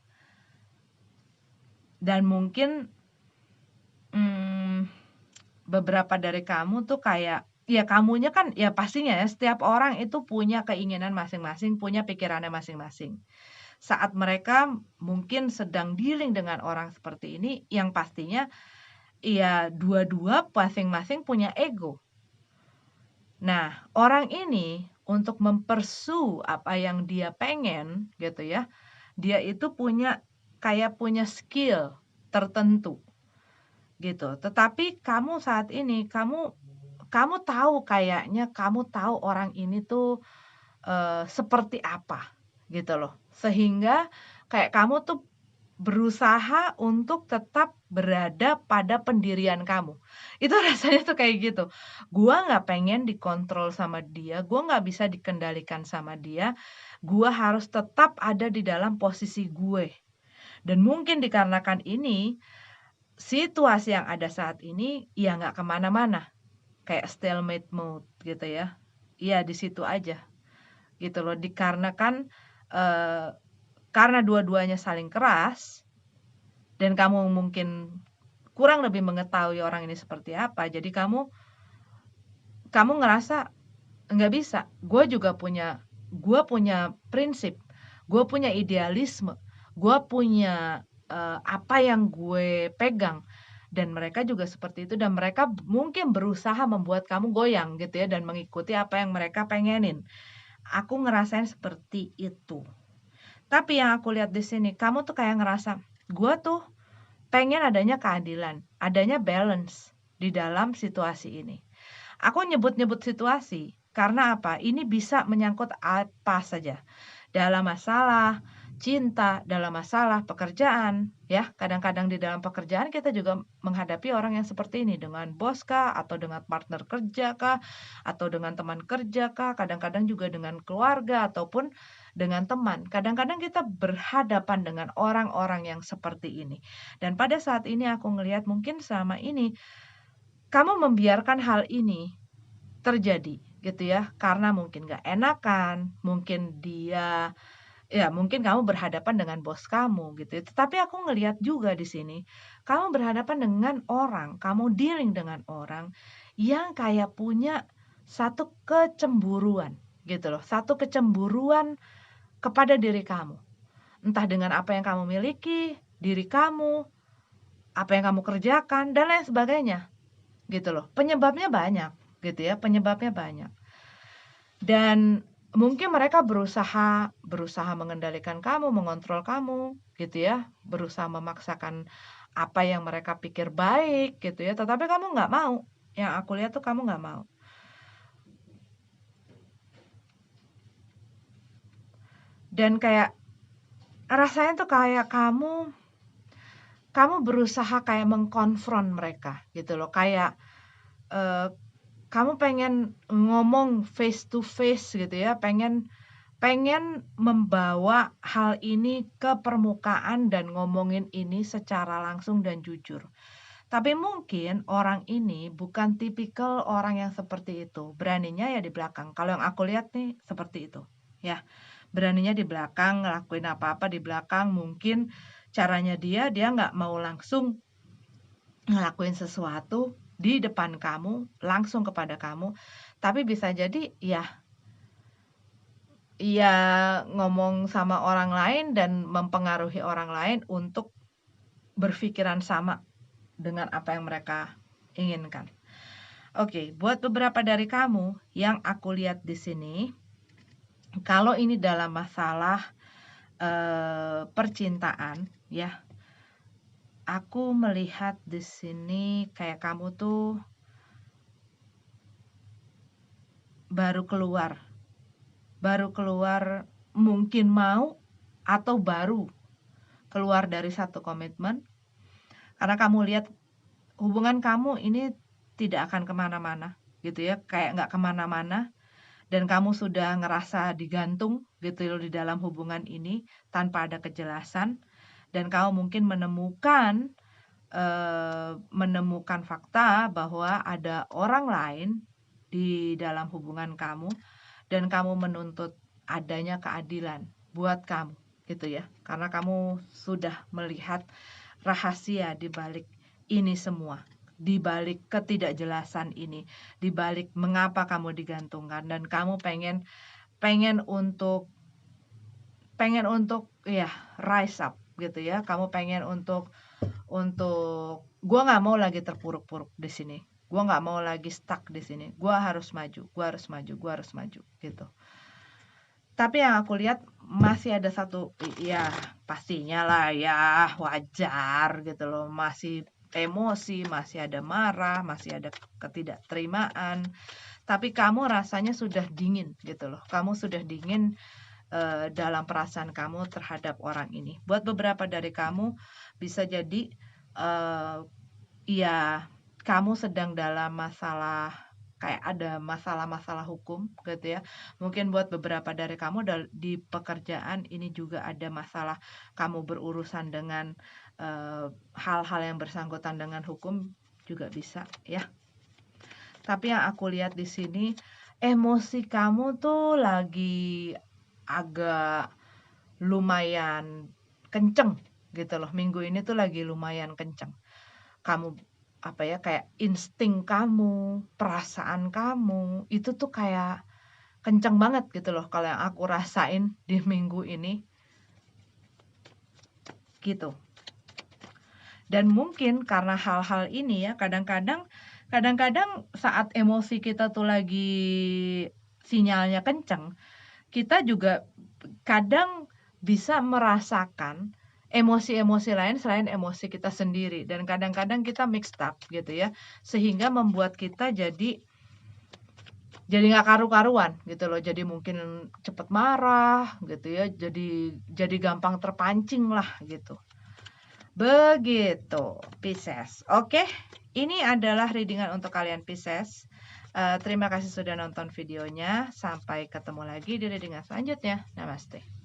Dan mungkin beberapa dari kamu tuh kayak, ya kamunya kan ya pastinya ya setiap orang itu punya keinginan masing-masing, punya pikirannya masing-masing. Saat mereka mungkin sedang dealing dengan orang seperti ini, yang pastinya ya dua-dua masing-masing punya ego. Nah, orang ini untuk mempersu apa yang dia pengen gitu ya, dia itu punya skill tertentu gitu. Tetapi kamu saat ini kamu tahu kayaknya kamu tahu orang ini tuh seperti apa gitu loh. Sehingga kayak kamu tuh berusaha untuk tetap berada pada pendirian kamu. Itu rasanya tuh kayak gitu. Gua nggak pengen dikontrol sama dia, gua nggak bisa dikendalikan sama dia. Gue harus tetap ada di dalam posisi gue. Dan mungkin dikarenakan ini, situasi yang ada saat ini ya nggak kemana-mana. Kayak stalemate mode gitu ya. Iya di situ aja gitu loh. Dikarenakan karena dua-duanya saling keras dan kamu mungkin kurang lebih mengetahui orang ini seperti apa. Jadi kamu ngerasa nggak bisa. Gue punya prinsip, gue punya idealisme, gue punya apa yang gue pegang. Dan mereka juga seperti itu dan mereka mungkin berusaha membuat kamu goyang gitu ya dan mengikuti apa yang mereka pengenin. Aku ngerasain seperti itu. Tapi yang aku lihat di sini, kamu tuh kayak ngerasa, gue tuh pengen adanya keadilan, adanya balance di dalam situasi ini. Aku nyebut-nyebut situasi karena apa? Ini bisa menyangkut apa saja. Dalam masalah cinta, dalam masalah pekerjaan, ya. Kadang-kadang di dalam pekerjaan kita juga menghadapi orang yang seperti ini dengan bos kah, atau dengan partner kerja kah, atau dengan teman kerja kah, kadang-kadang juga dengan keluarga ataupun dengan teman. Kadang-kadang kita berhadapan dengan orang-orang yang seperti ini. Dan pada saat ini aku ngelihat mungkin selama ini kamu membiarkan hal ini terjadi gitu ya, karena mungkin nggak enakan, mungkin dia ya mungkin kamu berhadapan dengan bos kamu gitu ya. Tetapi aku ngelihat juga di sini, kamu berhadapan dengan orang, kamu dealing dengan orang yang kayak punya satu kecemburuan gitu loh, satu kecemburuan kepada diri kamu. Entah dengan apa yang kamu miliki, diri kamu, apa yang kamu kerjakan dan lain sebagainya gitu loh. Penyebabnya banyak gitu ya, penyebabnya banyak. Dan mungkin mereka berusaha mengendalikan kamu, mengontrol kamu gitu ya, berusaha memaksakan apa yang mereka pikir baik gitu ya, tetapi kamu nggak mau. Yang aku lihat tuh kamu nggak mau. Dan kayak rasanya tuh kayak kamu berusaha kayak mengkonfront mereka gitu loh, kayak kamu pengen ngomong face to face gitu ya, pengen membawa hal ini ke permukaan dan ngomongin ini secara langsung dan jujur. Tapi mungkin orang ini bukan tipikal orang yang seperti itu. Beraninya ya di belakang. Kalau yang aku lihat nih seperti itu, ya. Beraninya di belakang, ngelakuin apa-apa di belakang. Mungkin caranya dia nggak mau langsung ngelakuin sesuatu di depan kamu, langsung kepada kamu. Tapi bisa jadi ya ngomong sama orang lain dan mempengaruhi orang lain untuk berpikiran sama dengan apa yang mereka inginkan. Oke, buat beberapa dari kamu yang aku lihat di sini, kalau ini dalam masalah percintaan, ya, aku melihat di sini kayak kamu tuh baru keluar mungkin mau atau baru keluar dari satu komitmen, karena kamu lihat hubungan kamu ini tidak akan kemana-mana gitu ya, kayak nggak kemana-mana dan kamu sudah ngerasa digantung gitu loh di dalam hubungan ini tanpa ada kejelasan dan kamu mungkin menemukan fakta bahwa ada orang lain di dalam hubungan kamu dan kamu menuntut adanya keadilan buat kamu gitu ya, karena kamu sudah melihat rahasia di balik ini semua, di balik ketidakjelasan ini, di balik mengapa kamu digantungkan dan kamu pengen untuk ya rise up gitu ya. Kamu pengen untuk gua nggak mau lagi terpuruk-puruk di sini. Gua nggak mau lagi stuck di sini. Gua harus maju, gua harus maju gitu. Tapi yang aku lihat masih ada satu, ya pastinya lah ya wajar gitu loh, masih emosi, masih ada marah, masih ada ketidakterimaan. Tapi kamu rasanya sudah dingin gitu loh. Kamu sudah dingin dalam perasaan kamu terhadap orang ini. Buat beberapa dari kamu bisa jadi ya kamu sedang dalam masalah kayak ada masalah-masalah hukum gitu ya. Mungkin buat beberapa dari kamu di pekerjaan ini juga ada masalah kamu berurusan dengan hal-hal yang bersangkutan dengan hukum juga bisa ya. Tapi yang aku lihat di sini emosi kamu tuh lagi agak lumayan kenceng gitu loh. Minggu ini tuh lagi lumayan kenceng. Kamu apa ya, kayak insting kamu, perasaan kamu itu tuh kayak kenceng banget gitu loh kalau yang aku rasain di minggu ini gitu. Dan mungkin karena hal-hal ini ya, kadang-kadang saat emosi kita tuh lagi sinyalnya kenceng, kita juga kadang bisa merasakan emosi-emosi lain selain emosi kita sendiri, dan kadang-kadang kita mixed up gitu ya, sehingga membuat kita jadi nggak karu-karuan gitu loh, jadi mungkin cepet marah gitu ya, jadi gampang terpancing lah gitu. Begitu, Pisces. Oke, ini adalah readingan untuk kalian Pisces. Terima kasih sudah nonton videonya. Sampai ketemu lagi di readingan selanjutnya. Namaste.